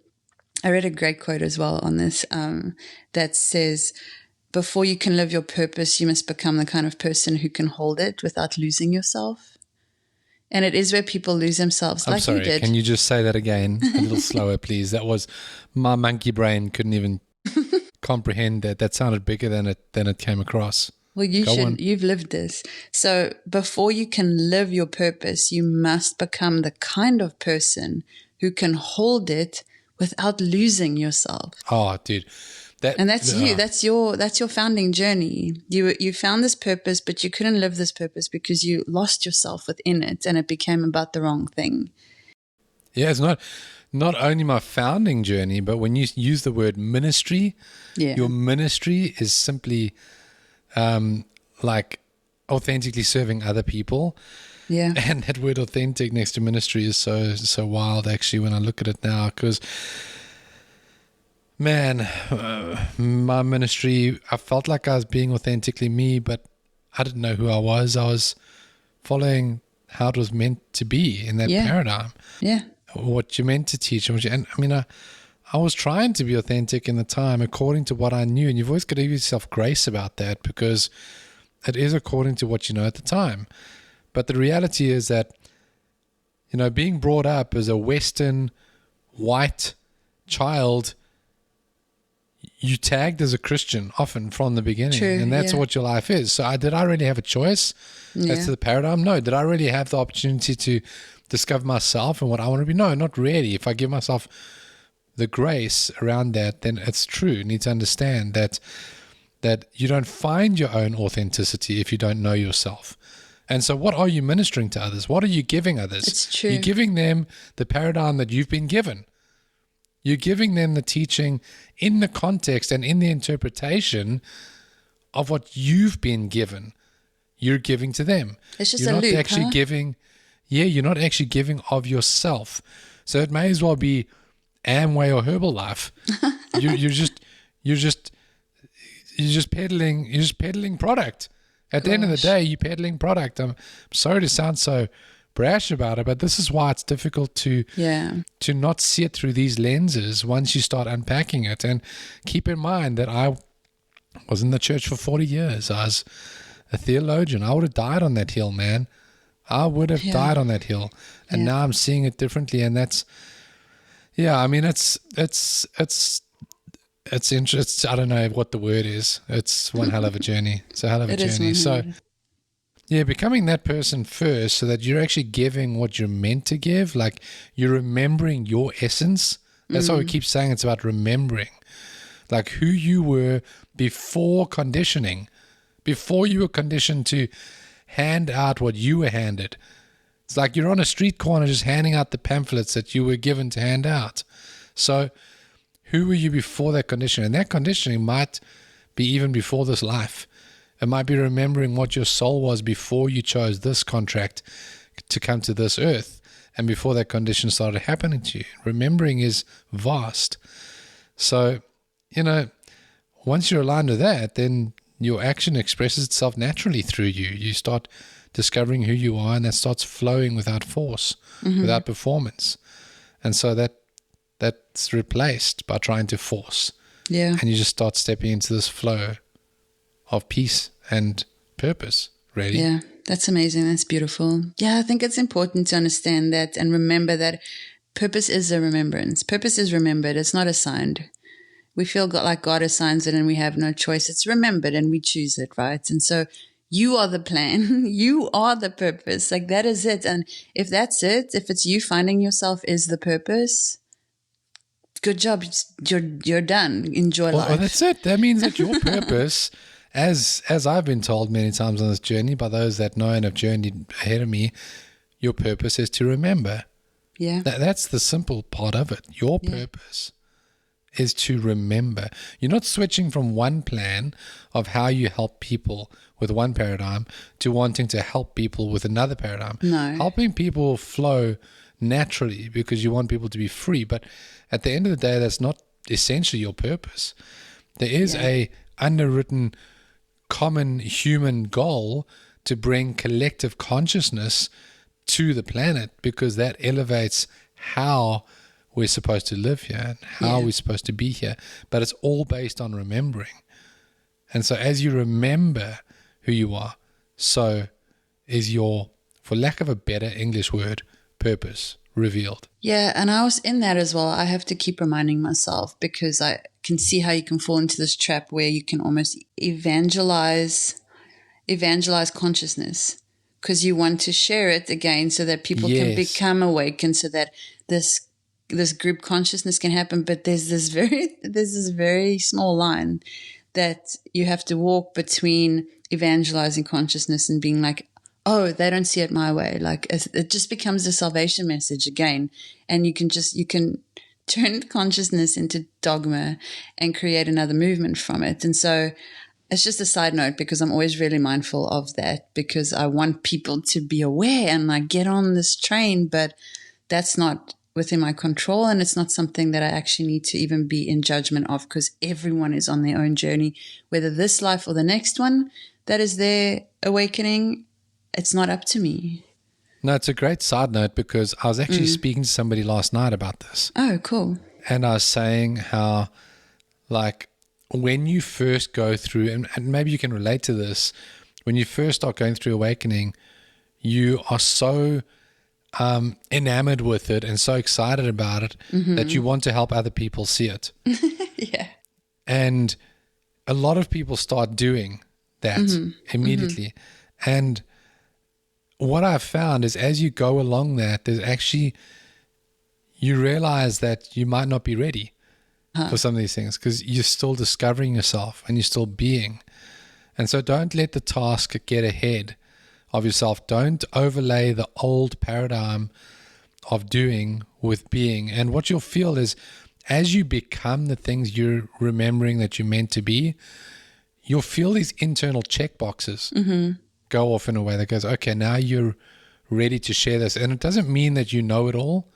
[SPEAKER 2] read a great quote as well on this that says, before you can live your purpose, you must become the kind of person who can hold it without losing yourself. And it is where people lose themselves,
[SPEAKER 1] I'm
[SPEAKER 2] like
[SPEAKER 1] sorry,
[SPEAKER 2] you did.
[SPEAKER 1] Can you just say that again a little slower, please? That was, my monkey brain couldn't even comprehend that. That sounded bigger than it came across.
[SPEAKER 2] Well, you've lived this. So before you can live your purpose, you must become the kind of person who can hold it without losing yourself.
[SPEAKER 1] Oh, dude.
[SPEAKER 2] And that's you. That's your founding journey. You found this purpose, but you couldn't live this purpose because you lost yourself within it, and it became about the wrong thing.
[SPEAKER 1] Yeah, it's not only my founding journey, but when you use the word ministry, your ministry is simply like authentically serving other people.
[SPEAKER 2] Yeah.
[SPEAKER 1] And that word authentic next to ministry is so wild actually when I look at it now, because man, my ministry, I felt like I was being authentically me, but I didn't know who I was. I was following how it was meant to be in that paradigm.
[SPEAKER 2] Yeah.
[SPEAKER 1] What you're meant to teach. And I mean, I was trying to be authentic in the time according to what I knew. And you've always got to give yourself grace about that, because it is according to what you know at the time. But the reality is that, you know, being brought up as a Western white child, you tagged as a Christian often from the beginning.
[SPEAKER 2] True,
[SPEAKER 1] and that's what your life is. So did I really have a choice as to the paradigm? No. Did I really have the opportunity to discover myself and what I want to be? No, not really. If I give myself the grace around that, then it's true. You need to understand that you don't find your own authenticity if you don't know yourself. And so what are you ministering to others? What are you giving others?
[SPEAKER 2] It's true.
[SPEAKER 1] You're giving them the paradigm that you've been given. You're giving them the teaching in the context and in the interpretation of what you've been given. You're giving to them.
[SPEAKER 2] It's just
[SPEAKER 1] you're
[SPEAKER 2] a
[SPEAKER 1] not
[SPEAKER 2] loop,
[SPEAKER 1] actually giving. Yeah, you're not actually giving of yourself. So it may as well be Amway or Herbalife. You're just peddling product. At the end of the day, you're peddling product. I'm sorry to sound so brash about it, but this is why it's difficult to not see it through these lenses once you start unpacking it. And keep in mind that I was in the church for 40 years. I was a theologian. I would have died on that hill, man. I would have died on that hill. And now I'm seeing it differently. And that's, I mean, it's interesting. I don't know what the word is. It's one hell of a journey. It's a hell of a journey. So, becoming that person first so that you're actually giving what you're meant to give. Like you're remembering your essence. That's why we keep saying it's about remembering. Like who you were before conditioning. Before you were conditioned to hand out what you were handed. It's like you're on a street corner just handing out the pamphlets that you were given to hand out. So who were you before that conditioning? And that conditioning might be even before this life. It might be remembering what your soul was before you chose this contract to come to this earth and before that condition started happening to you. Remembering is vast. So, once you're aligned with that, then your action expresses itself naturally through you. You start discovering who you are, and that starts flowing without force, without performance. And so that's replaced by trying to force.
[SPEAKER 2] Yeah.
[SPEAKER 1] And you just start stepping into this flow of peace and purpose, really.
[SPEAKER 2] Yeah, that's amazing. That's beautiful. Yeah, I think it's important to understand that and remember that purpose is a remembrance. Purpose is remembered. It's not assigned. We feel like God assigns it and we have no choice. It's remembered and we choose it, right? And so you are the plan. You are the purpose. Like that is it. And if that's it, if it's you finding yourself is the purpose, good job. You're done. Enjoy life.
[SPEAKER 1] Well, that's it. That means that your purpose, as I've been told many times on this journey by those that know and have journeyed ahead of me, your purpose is to remember.
[SPEAKER 2] Yeah.
[SPEAKER 1] That's the simple part of it. Your purpose is to remember. You're not switching from one plan of how you help people with one paradigm to wanting to help people with another paradigm.
[SPEAKER 2] No.
[SPEAKER 1] Helping people flow naturally because you want people to be free. But at the end of the day, that's not essentially your purpose. There is a underwritten common human goal to bring collective consciousness to the planet, because that elevates how we're supposed to live here and how we're supposed to be here. But it's all based on remembering. And so as you remember who you are, so is your, for lack of a better English word, purpose revealed.
[SPEAKER 2] Yeah, and I was in that as well. I have to keep reminding myself, because I can see how you can fall into this trap where you can almost evangelize consciousness, because you want to share it again so that people can become awakened, so that this group consciousness can happen. But there's this very small line that you have to walk between evangelizing consciousness and being like, oh, they don't see it my way. Like it just becomes a salvation message again. And you can turn consciousness into dogma and create another movement from it. And so it's just a side note, because I'm always really mindful of that, because I want people to be aware and like get on this train, but that's not within my control. And it's not something that I actually need to even be in judgment of, because everyone is on their own journey, whether this life or the next one, that is their awakening. It's not up to me.
[SPEAKER 1] No, it's a great side note, because I was actually speaking to somebody last night about this.
[SPEAKER 2] Oh, cool.
[SPEAKER 1] And I was saying how, like, when you first go through, and maybe you can relate to this, when you first start going through awakening, you are so enamored with it and so excited about it that you want to help other people see it.
[SPEAKER 2] Yeah.
[SPEAKER 1] And a lot of people start doing that immediately. And what I've found is, as you go along that, there's actually, you realize that you might not be ready for some of these things, because you're still discovering yourself and you're still being. And so don't let the task get ahead of yourself. Don't overlay the old paradigm of doing with being. And what you'll feel is, as you become the things you're remembering that you're meant to be, you'll feel these internal check boxes go off in a way that goes, okay, now you're ready to share this. And it doesn't mean that you know it all.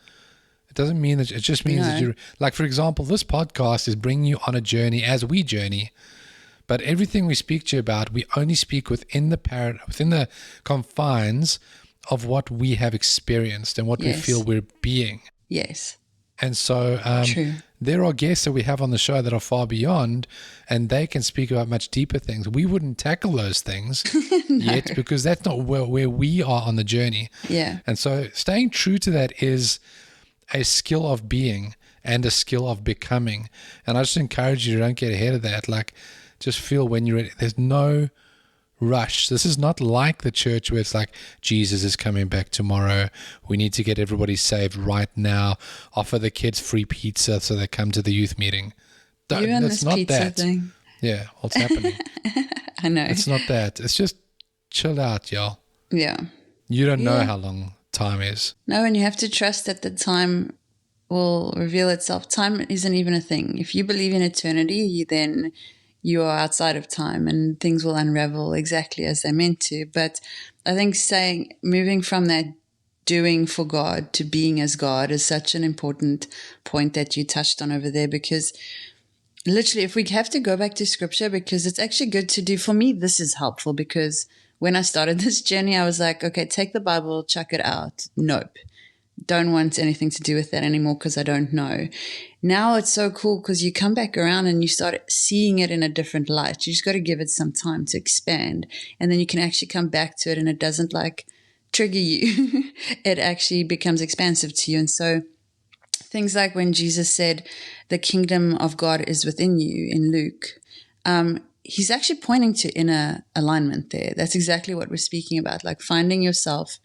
[SPEAKER 1] It doesn't mean that, it just means that you're, like, for example, this podcast is bringing you on a journey as we journey. But everything we speak to you about, we only speak within the confines of what we have experienced and what we feel we're being.
[SPEAKER 2] Yes.
[SPEAKER 1] And so
[SPEAKER 2] True.
[SPEAKER 1] there are guests that we have on the show that are far beyond, and they can speak about much deeper things. We wouldn't tackle those things yet, because that's not where we are on the journey.
[SPEAKER 2] Yeah.
[SPEAKER 1] And so staying true to that is a skill of being and a skill of becoming. And I just encourage you to don't get ahead of that. Like, just feel when you're ready. There's no rush. This is not like the church where it's like, Jesus is coming back tomorrow. We need to get everybody saved right now. Offer the kids free pizza so they come to the youth meeting.
[SPEAKER 2] You and this
[SPEAKER 1] not
[SPEAKER 2] pizza
[SPEAKER 1] that.
[SPEAKER 2] thing.
[SPEAKER 1] Yeah, what's happening?
[SPEAKER 2] I know.
[SPEAKER 1] It's not that. It's just chill out, y'all.
[SPEAKER 2] Yeah.
[SPEAKER 1] You don't know how long time is.
[SPEAKER 2] No, and you have to trust that the time will reveal itself. Time isn't even a thing. If you believe in eternity, then you are outside of time and things will unravel exactly as they're meant to. But I think moving from that doing for God to being as God is such an important point that you touched on over there, because literally, if we have to go back to scripture, because it's actually good to do, for me, this is helpful, because when I started this journey, I was like, okay, take the Bible, chuck it out. Nope. Don't want anything to do with that anymore because I don't know. Now it's so cool because you come back around and you start seeing it in a different light. You just got to give it some time to expand, and then you can actually come back to it, and it doesn't like trigger you. It actually becomes expansive to you. And so things like when Jesus said, the kingdom of God is within you in Luke, he's actually pointing to inner alignment there. That's exactly what we're speaking about, like finding yourself,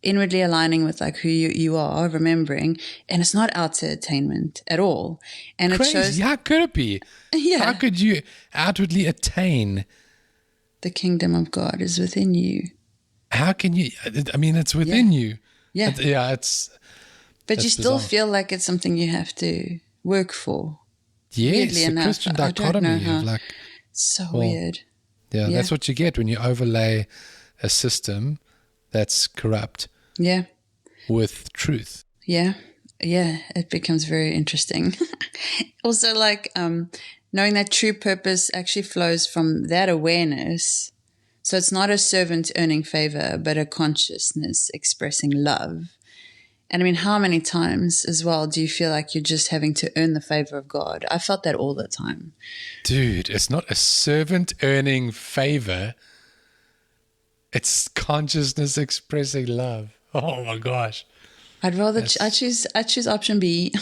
[SPEAKER 2] inwardly aligning with like who you are, remembering, and it's not outer attainment at all. And
[SPEAKER 1] Crazy.
[SPEAKER 2] it shows,
[SPEAKER 1] How could it be?
[SPEAKER 2] yeah,
[SPEAKER 1] How could you outwardly attain?
[SPEAKER 2] the kingdom of God is within you.
[SPEAKER 1] How can you? I mean, it's within you.
[SPEAKER 2] Yeah.
[SPEAKER 1] It's.
[SPEAKER 2] But you
[SPEAKER 1] That's
[SPEAKER 2] still
[SPEAKER 1] bizarre.
[SPEAKER 2] feel like it's something you have to work for.
[SPEAKER 1] Yes,
[SPEAKER 2] Weirdly
[SPEAKER 1] the
[SPEAKER 2] enough,
[SPEAKER 1] Christian
[SPEAKER 2] I don't know
[SPEAKER 1] dichotomy
[SPEAKER 2] how.
[SPEAKER 1] of like,
[SPEAKER 2] So
[SPEAKER 1] Well,
[SPEAKER 2] weird.
[SPEAKER 1] yeah,
[SPEAKER 2] Yeah.
[SPEAKER 1] that's what you get when you overlay a system that's corrupt
[SPEAKER 2] Yeah.
[SPEAKER 1] with truth.
[SPEAKER 2] Yeah. Yeah. It becomes very interesting. Also, like knowing that true purpose actually flows from that awareness. So it's not a servant earning favor, but a consciousness expressing love. And I mean, how many times as well do you feel like you're just having to earn the favor of God? I felt that all the time.
[SPEAKER 1] Dude, it's not a servant earning favor. It's consciousness expressing love. Oh my gosh.
[SPEAKER 2] I'd rather I choose option B.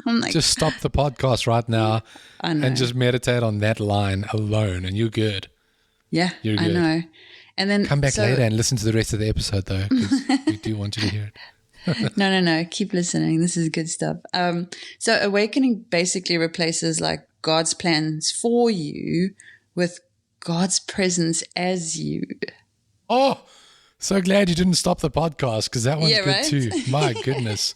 [SPEAKER 2] I'm like,
[SPEAKER 1] Just stop the podcast right now
[SPEAKER 2] I know.
[SPEAKER 1] and just meditate on that line alone and you're good.
[SPEAKER 2] Yeah,
[SPEAKER 1] You're
[SPEAKER 2] I
[SPEAKER 1] good.
[SPEAKER 2] know. And then
[SPEAKER 1] Come back later and listen to the rest of the episode though, because we do want you to hear it.
[SPEAKER 2] No. Keep listening. This is good stuff. So awakening basically replaces like God's plans for you with God's presence as you.
[SPEAKER 1] Oh, so glad you didn't stop the podcast because that one's
[SPEAKER 2] Yeah,
[SPEAKER 1] good
[SPEAKER 2] right?
[SPEAKER 1] too. My goodness.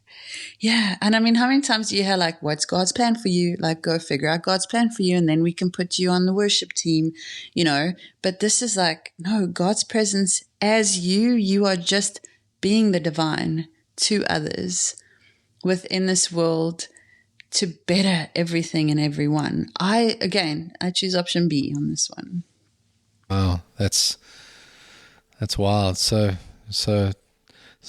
[SPEAKER 2] Yeah. And I mean, how many times do you hear like, what's God's plan for you? Like, go figure out God's plan for you and then we can put you on the worship team, you know. But this is like, no, God's presence as you. You are just being the divine to others within this world to better everything and everyone. I choose option B on this one.
[SPEAKER 1] Wow, that's wild. So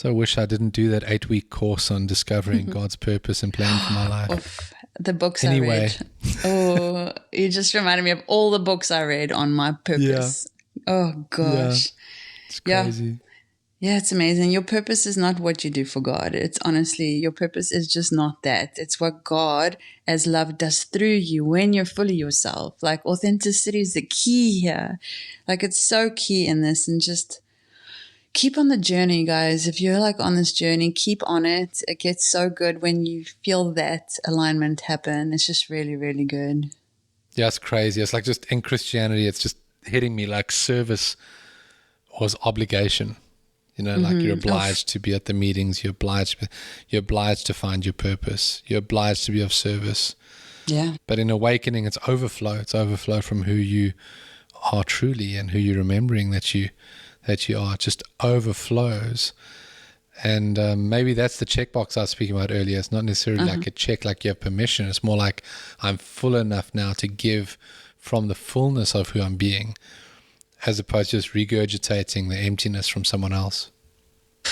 [SPEAKER 1] wish I didn't do that 8-week course on discovering God's purpose and plan for my life.
[SPEAKER 2] Oof, the books
[SPEAKER 1] Anyway.
[SPEAKER 2] I read. Oh, you just reminded me of all the books I read on my purpose. Oh gosh.
[SPEAKER 1] It's
[SPEAKER 2] Yeah.
[SPEAKER 1] crazy.
[SPEAKER 2] Yeah, it's amazing. Your purpose is not what you do for God. It's honestly, your purpose is just not that. It's what God as love does through you when you're fully yourself. Like authenticity is the key here. Like it's so key in this, and just keep on the journey, guys. If you're like on this journey, keep on it. It gets so good when you feel that alignment happen. It's just really, really good.
[SPEAKER 1] Yeah, it's crazy. It's like just in Christianity, it's just hitting me like service was obligation. You know, like you're obliged to be at the meetings. You're obliged to find your purpose. You're obliged to be of service.
[SPEAKER 2] Yeah.
[SPEAKER 1] But in awakening, it's overflow. It's overflow from who you are truly and who you're remembering that you are. It just overflows. And maybe that's the checkbox I was speaking about earlier. It's not necessarily like a check, like you have permission. It's more like I'm full enough now to give from the fullness of who I'm being, as opposed to just regurgitating the emptiness from someone else.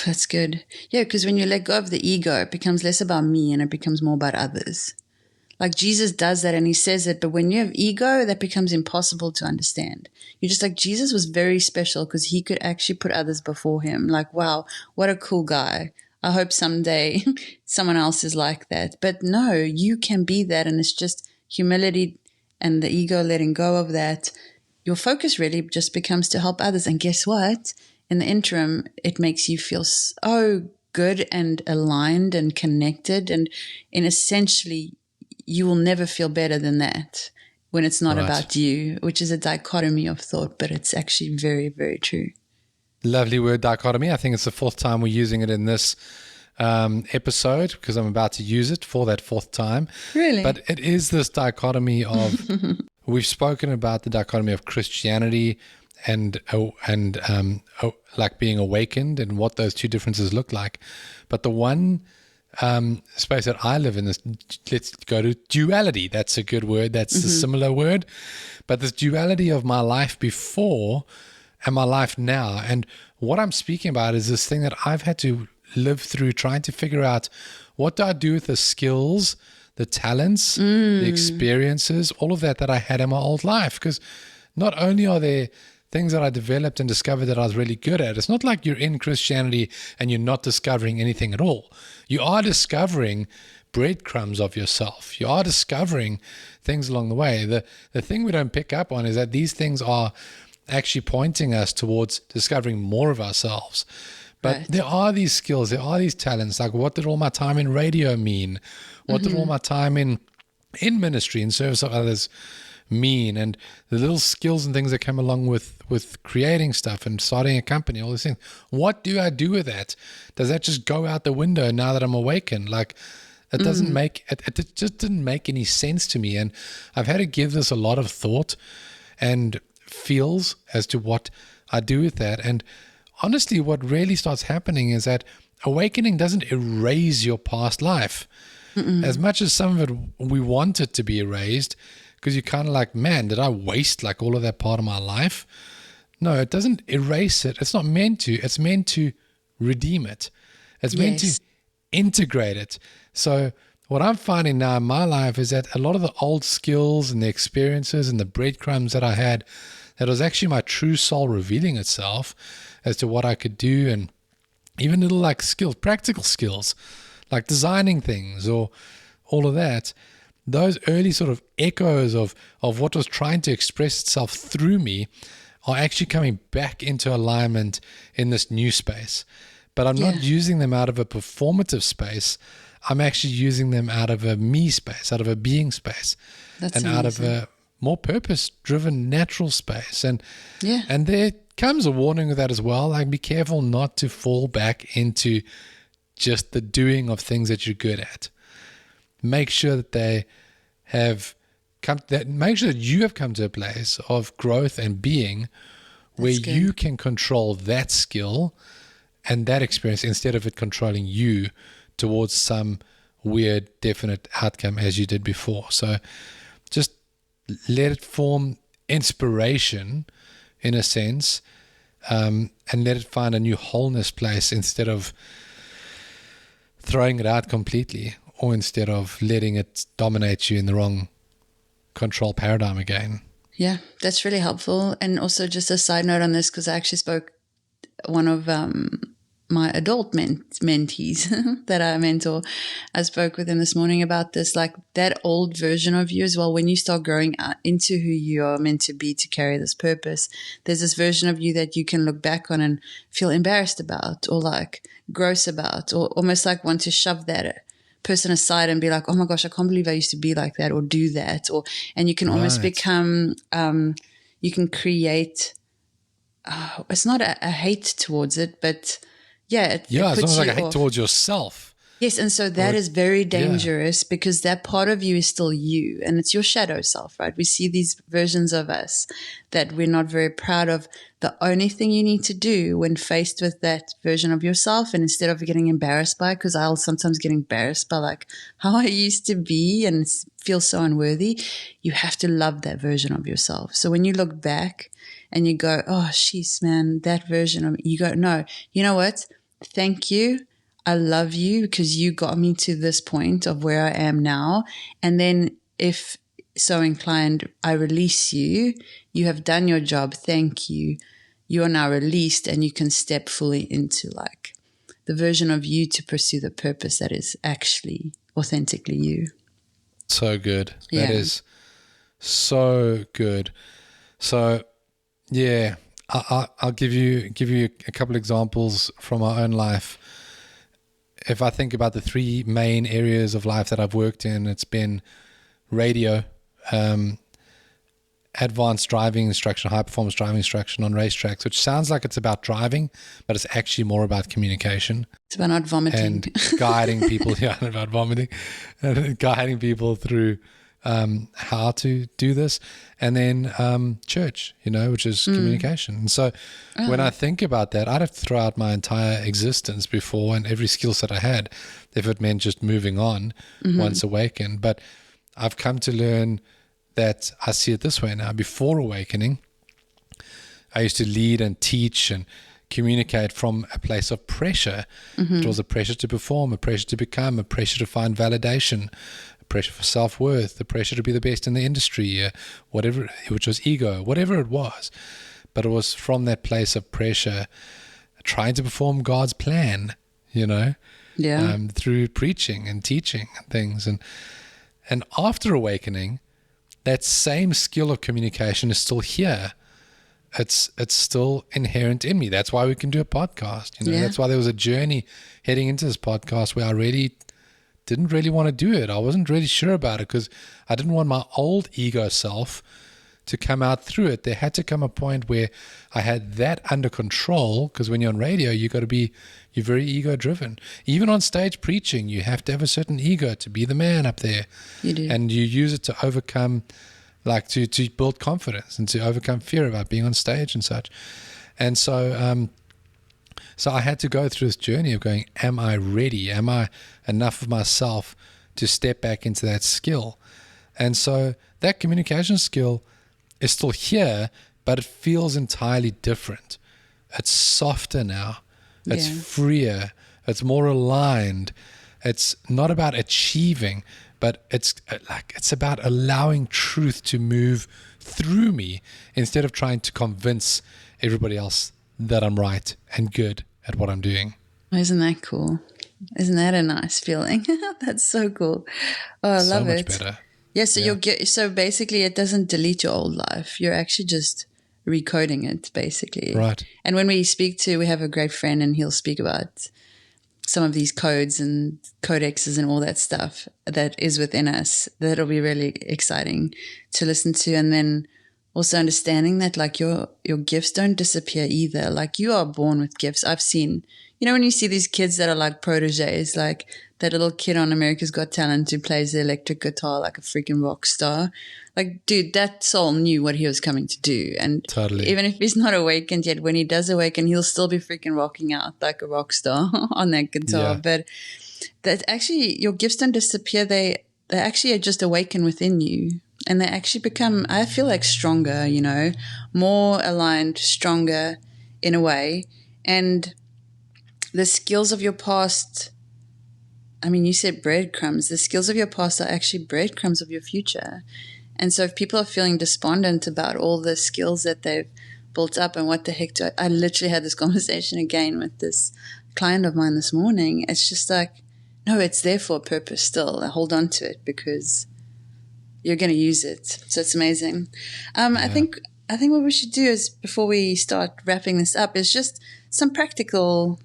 [SPEAKER 2] That's good. Yeah, because when you let go of the ego, it becomes less about me and it becomes more about others. Like Jesus does that and he says it, but when you have ego, that becomes impossible to understand. You're just like, Jesus was very special because he could actually put others before him. Like, wow, what a cool guy. I hope someday someone else is like that. But no, you can be that, and it's just humility and the ego letting go of that. Your focus really just becomes to help others. And guess what? In the interim, it makes you feel so good and aligned and connected. And essentially, you will never feel better than that when it's not
[SPEAKER 1] Right.
[SPEAKER 2] about you, which is a dichotomy of thought, but it's actually very, very true.
[SPEAKER 1] Lovely word, dichotomy. I think it's the fourth time we're using it in this episode because I'm about to use it for that fourth time.
[SPEAKER 2] Really?
[SPEAKER 1] But it is this dichotomy of, we've spoken about the dichotomy of Christianity and like being awakened and what those two differences look like. But the one space that I live in is, let's go to duality. That's a good word. That's a similar word. But this duality of my life before and my life now. And what I'm speaking about is this thing that I've had to live through, trying to figure out, what do I do with the skills, the talents, the experiences, all of that I had in my old life? Because not only are there things that I developed and discovered that I was really good at, it's not like you're in Christianity and you're not discovering anything at all. You are discovering breadcrumbs of yourself. You are discovering things along the way. The thing we don't pick up on is that these things are actually pointing us towards discovering more of ourselves. But there are these skills, there are these talents. Like, what did all my time in radio mean? What did all my time in ministry, in service of others mean? And the little skills and things that come along with creating stuff and starting a company, all these things. What do I do with that? Does that just go out the window now that I'm awakened? Like, it doesn't make, it just didn't make any sense to me. And I've had to give this a lot of thought and feels as to what I do with that. And honestly, what really starts happening is that awakening doesn't erase your past life. As much as some of it we want it to be erased, because you're kind of like, man, did I waste like all of that part of my life? No, it doesn't erase it. It's not meant to. It's meant to redeem it. It's meant to integrate it. So what I'm finding now in my life is that a lot of the old skills and the experiences and the breadcrumbs that I had, that was actually my true soul revealing itself as to what I could do, and even little like skills, practical skills, like designing things or all of that. Those early sort of echoes of what was trying to express itself through me are actually coming back into alignment in this new space. But I'm not using them out of a performative space. I'm actually using them out of a me space, out of a being space, out of a more purpose-driven natural space. And there comes a warning with that as well. Like, be careful not to fall back into just the doing of things that you're good at. Make sure that they have come. Make sure that you have come to a place of growth and being where you can control that skill and that experience instead of it controlling you towards some weird, definite outcome as you did before. So just let it form inspiration in a sense, and let it find a new wholeness place instead of throwing it out completely, or instead of letting it dominate you in the wrong control paradigm again.
[SPEAKER 2] Yeah, that's really helpful. And also just a side note on this, because I actually spoke one of my adult mentees that I mentor, I spoke with him this morning about this, like that old version of you as well. When you start growing out into who you are meant to be to carry this purpose, there's this version of you that you can look back on and feel embarrassed about, or like gross about, or almost like want to shove that person aside and be like, oh my gosh, I can't believe I used to be like that or do that. And you can almost become, you can create, it's not a hate towards it, but it's
[SPEAKER 1] almost like a hate towards yourself.
[SPEAKER 2] Yes, and so that is very dangerous because that part of you is still you, and it's your shadow self, right? We see these versions of us that we're not very proud of. The only thing you need to do when faced with that version of yourself, and instead of getting embarrassed by it, because I'll sometimes get embarrassed by like how I used to be and feel so unworthy, you have to love that version of yourself. So when you look back and you go, oh, sheesh, man, that version of me, you go, no, you know what? Thank you. I love you because you got me to this point of where I am now. And then if so inclined, I release you. You have done your job. Thank you. You are now released and you can step fully into like the version of you to pursue the purpose that is actually authentically you.
[SPEAKER 1] So good. That is so good. So yeah, I'll give you a couple examples from our own life. If I think about the three main areas of life that I've worked in, it's been radio, advanced driving instruction, high performance driving instruction on racetracks, which sounds like it's about driving, but it's actually more about communication.
[SPEAKER 2] It's about not vomiting.
[SPEAKER 1] And guiding people, about vomiting, and guiding people through how to do this. And then church, which is communication. And so when I think about that, I'd have to throw out my entire existence before and every skill set I had if it meant just moving on once awakened. But I've come to learn that I see it this way now. Before awakening, I used to lead and teach and communicate from a place of pressure. It was a pressure to perform, a pressure to become, a pressure to find validation, a pressure for self-worth, the pressure to be the best in the industry, whatever, which was ego, whatever it was. But it was from that place of pressure, trying to perform God's plan, through preaching and teaching and things. And after awakening, that same skill of communication is still here. It's still inherent in me. That's why we can do a podcast. That's why there was a journey heading into this podcast where I really didn't really want to do it. I wasn't really sure about it because I didn't want my old ego self to come out through it. There had to come a point where I had that under control, because when you're on radio, you're very ego driven. Even on stage preaching, you have to have a certain ego to be the man up there.
[SPEAKER 2] You do.
[SPEAKER 1] And you use it to overcome, like to build confidence and to overcome fear about being on stage and such. And so I had to go through this journey of going, am I ready? Am I enough of myself to step back into that skill? And so that communication skill is still here, but it feels entirely different. It's softer now. It's freer. It's more aligned. It's not about achieving, but it's about allowing truth to move through me instead of trying to convince everybody else that I'm right and good at what I'm doing.
[SPEAKER 2] Isn't that cool? Isn't that a nice feeling? That's so cool. Oh, I love it.
[SPEAKER 1] So much better.
[SPEAKER 2] Yeah, so so basically it doesn't delete your old life. You're actually just recoding it, basically.
[SPEAKER 1] Right.
[SPEAKER 2] And when we have a great friend, and he'll speak about some of these codes and codexes and all that stuff that is within us. That'll be really exciting to listen to. And then also understanding that like your gifts don't disappear either. Like you are born with gifts. I've seen, when you see these kids that are like proteges, like that little kid on America's Got Talent who plays the electric guitar like a freaking rock star. Like, dude, that soul knew what he was coming to do. And
[SPEAKER 1] totally.
[SPEAKER 2] Even if he's not awakened yet, when he does awaken, he'll still be freaking rocking out like a rock star on that guitar. Yeah. But that actually, your gifts don't disappear. They actually are just awaken within you. And they actually become, I feel like, stronger, more aligned, stronger in a way. And the skills of your past, I mean, you said breadcrumbs. The skills of your past are actually breadcrumbs of your future. And so if people are feeling despondent about all the skills that they've built up and what the heck I literally had this conversation again with this client of mine this morning. It's just like, no, it's there for a purpose still. Hold on to it because you're going to use it. So it's amazing. Yeah. I think what we should do is, before we start wrapping this up, is just some practical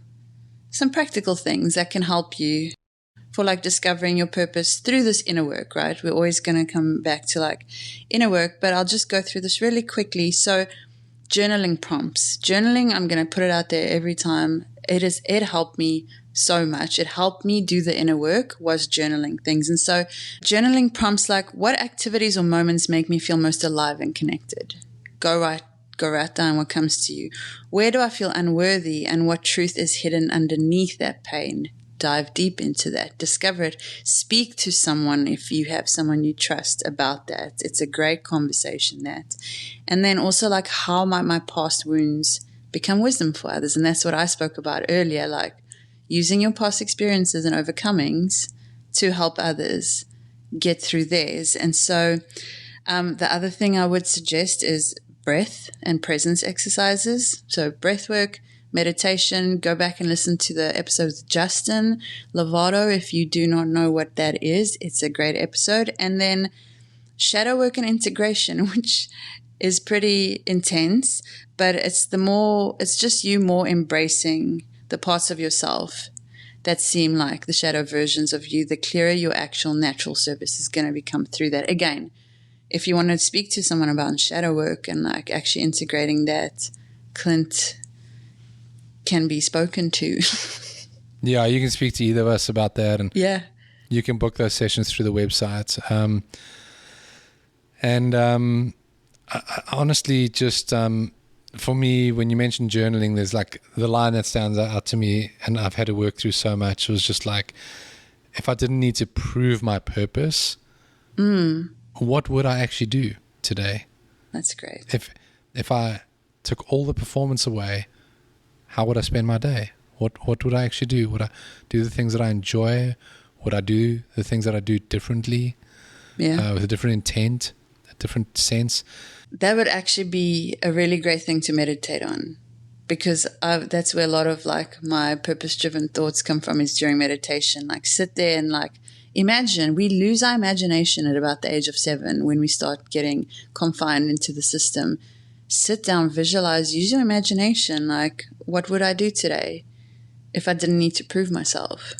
[SPEAKER 2] things that can help you for like discovering your purpose through this inner work, right? We're always going to come back to like inner work, but I'll just go through this really quickly. So journaling prompts. Journaling, I'm going to put it out there every time. It helped me so much. It helped me do the inner work, was journaling things. And so journaling prompts like, what activities or moments make me feel most alive and connected? Go write down what comes to you. Where do I feel unworthy, and what truth is hidden underneath that pain? Dive deep into that. Discover it. Speak to someone if you have someone you trust about that. It's a great conversation, that. And then also like, how might my past wounds become wisdom for others? And that's what I spoke about earlier, like using your past experiences and overcomings to help others get through theirs. And so the other thing I would suggest is breath and presence exercises. So breath work, meditation. Go back and listen to the episode with Justin Lovato. If you do not know what that is, it's a great episode. And then shadow work and integration, which is pretty intense, but it's just you more embracing the parts of yourself that seem like the shadow versions of you. The clearer your actual natural service is going to become through that. Again, if you want to speak to someone about shadow work and like actually integrating that, Clint can be spoken to.
[SPEAKER 1] Yeah, you can speak to either of us about that, and
[SPEAKER 2] yeah,
[SPEAKER 1] you can book those sessions through the website. I honestly, just for me, when you mentioned journaling, there's like the line that stands out to me, and I've had to work through so much. It was just like, if I didn't need to prove my purpose, what would I actually do today?
[SPEAKER 2] That's great.
[SPEAKER 1] If I took all the performance away, how would I spend my day? What would I actually do? Would I do the things that I enjoy? Would I do the things that I do differently?
[SPEAKER 2] Yeah.
[SPEAKER 1] With a different intent, a different sense?
[SPEAKER 2] That would actually be a really great thing to meditate on, because that's where a lot of like my purpose-driven thoughts come from, is during meditation. Like sit there and like imagine. We lose our imagination at about the age of 7 when we start getting confined into the system. Sit down, visualize, use your imagination. Like, what would I do today if I didn't need to prove myself?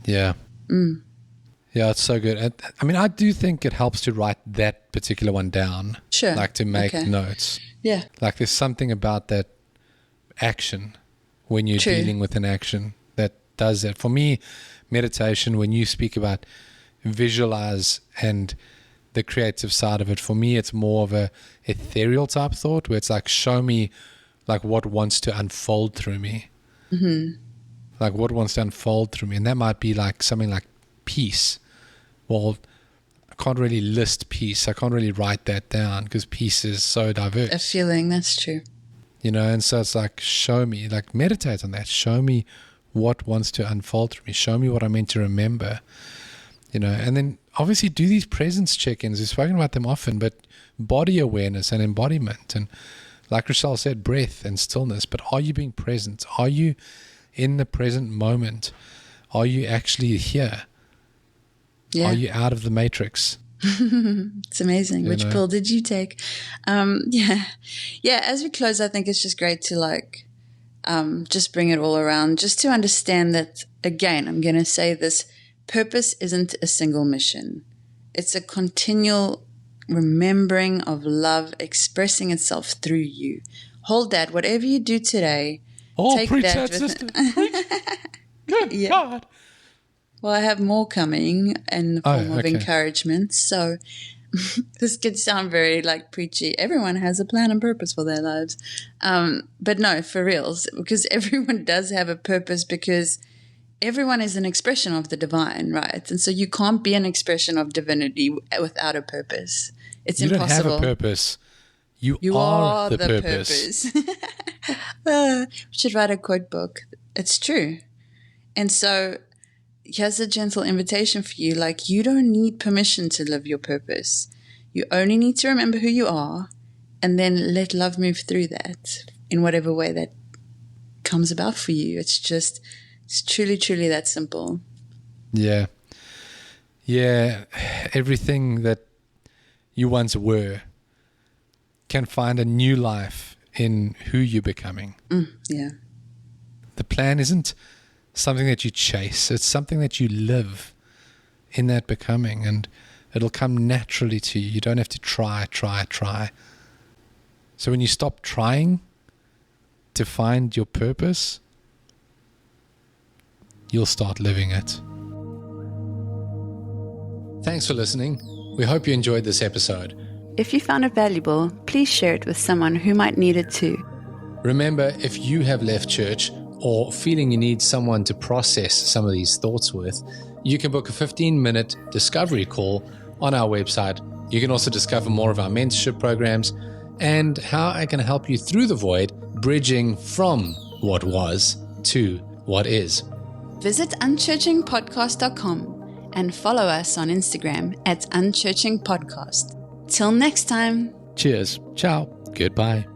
[SPEAKER 1] Yeah. Yeah, it's so good. I mean, I do think it helps to write that particular one down.
[SPEAKER 2] Sure.
[SPEAKER 1] Like to make notes.
[SPEAKER 2] Yeah.
[SPEAKER 1] Like there's something about that action when you're
[SPEAKER 2] True.
[SPEAKER 1] dealing with an action that does that. For me, meditation, when you speak about visualize and the creative side of it, for me, it's more of a ethereal type thought where it's like, show me like what wants to unfold through me. Mm-hmm. Like what wants to unfold through me. And that might be like something like peace. Well, I can't really list peace. I can't really write that down because peace is so diverse.
[SPEAKER 2] A feeling, that's true.
[SPEAKER 1] You know, and so it's like, show me, like meditate on that. Show me what wants to unfold through me. Show me what I'm meant to remember. You know, and then obviously do these presence check-ins. We've spoken about them often, but body awareness and embodiment. And like Rachelle said, breath and stillness. But are you being present? Are you in the present moment? Are you actually here?
[SPEAKER 2] Yeah.
[SPEAKER 1] Are you out of the matrix?
[SPEAKER 2] It's amazing. Which pill did you take? Yeah. As we close, I think it's just great to like just bring it all around, just to understand that, again, I'm going to say this, purpose isn't a single mission. It's a continual remembering of love expressing itself through you. Hold that. Whatever you do today, take
[SPEAKER 1] preach
[SPEAKER 2] that
[SPEAKER 1] that, sister.
[SPEAKER 2] Yeah.
[SPEAKER 1] God.
[SPEAKER 2] Well, I have more coming in the form of
[SPEAKER 1] okay.
[SPEAKER 2] encouragement. So this could sound very like preachy. Everyone has a plan and purpose for their lives. But no, for reals, because everyone does have a purpose, because everyone is an expression of the divine, right? And so you can't be an expression of divinity without a purpose. It's impossible.
[SPEAKER 1] You don't have a purpose. You are the purpose.
[SPEAKER 2] We should write a quote book. It's true. And so here's a gentle invitation for you. Like, you don't need permission to live your purpose. You only need to remember who you are and then let love move through that in whatever way that comes about for you. It's truly, truly that simple. Yeah.
[SPEAKER 1] Yeah. Everything that you once were can find a new life in who you're becoming.
[SPEAKER 2] Yeah.
[SPEAKER 1] The plan isn't something that you chase. It's something that you live in that becoming, and it'll come naturally to you. You don't have to try. So when you stop trying to find your purpose, you'll start living it. Thanks for listening. We hope you enjoyed this episode.
[SPEAKER 2] If you found it valuable, please share it with someone who might need it too.
[SPEAKER 1] Remember, if you have left church or feeling you need someone to process some of these thoughts with, you can book a 15-minute discovery call on our website. You can also discover more of our mentorship programs and how I can help you through the void, bridging from what was to what is.
[SPEAKER 2] Visit unchurchingpodcast.com and follow us on Instagram at unchurchingpodcast. Till next time.
[SPEAKER 1] Cheers. Ciao. Goodbye.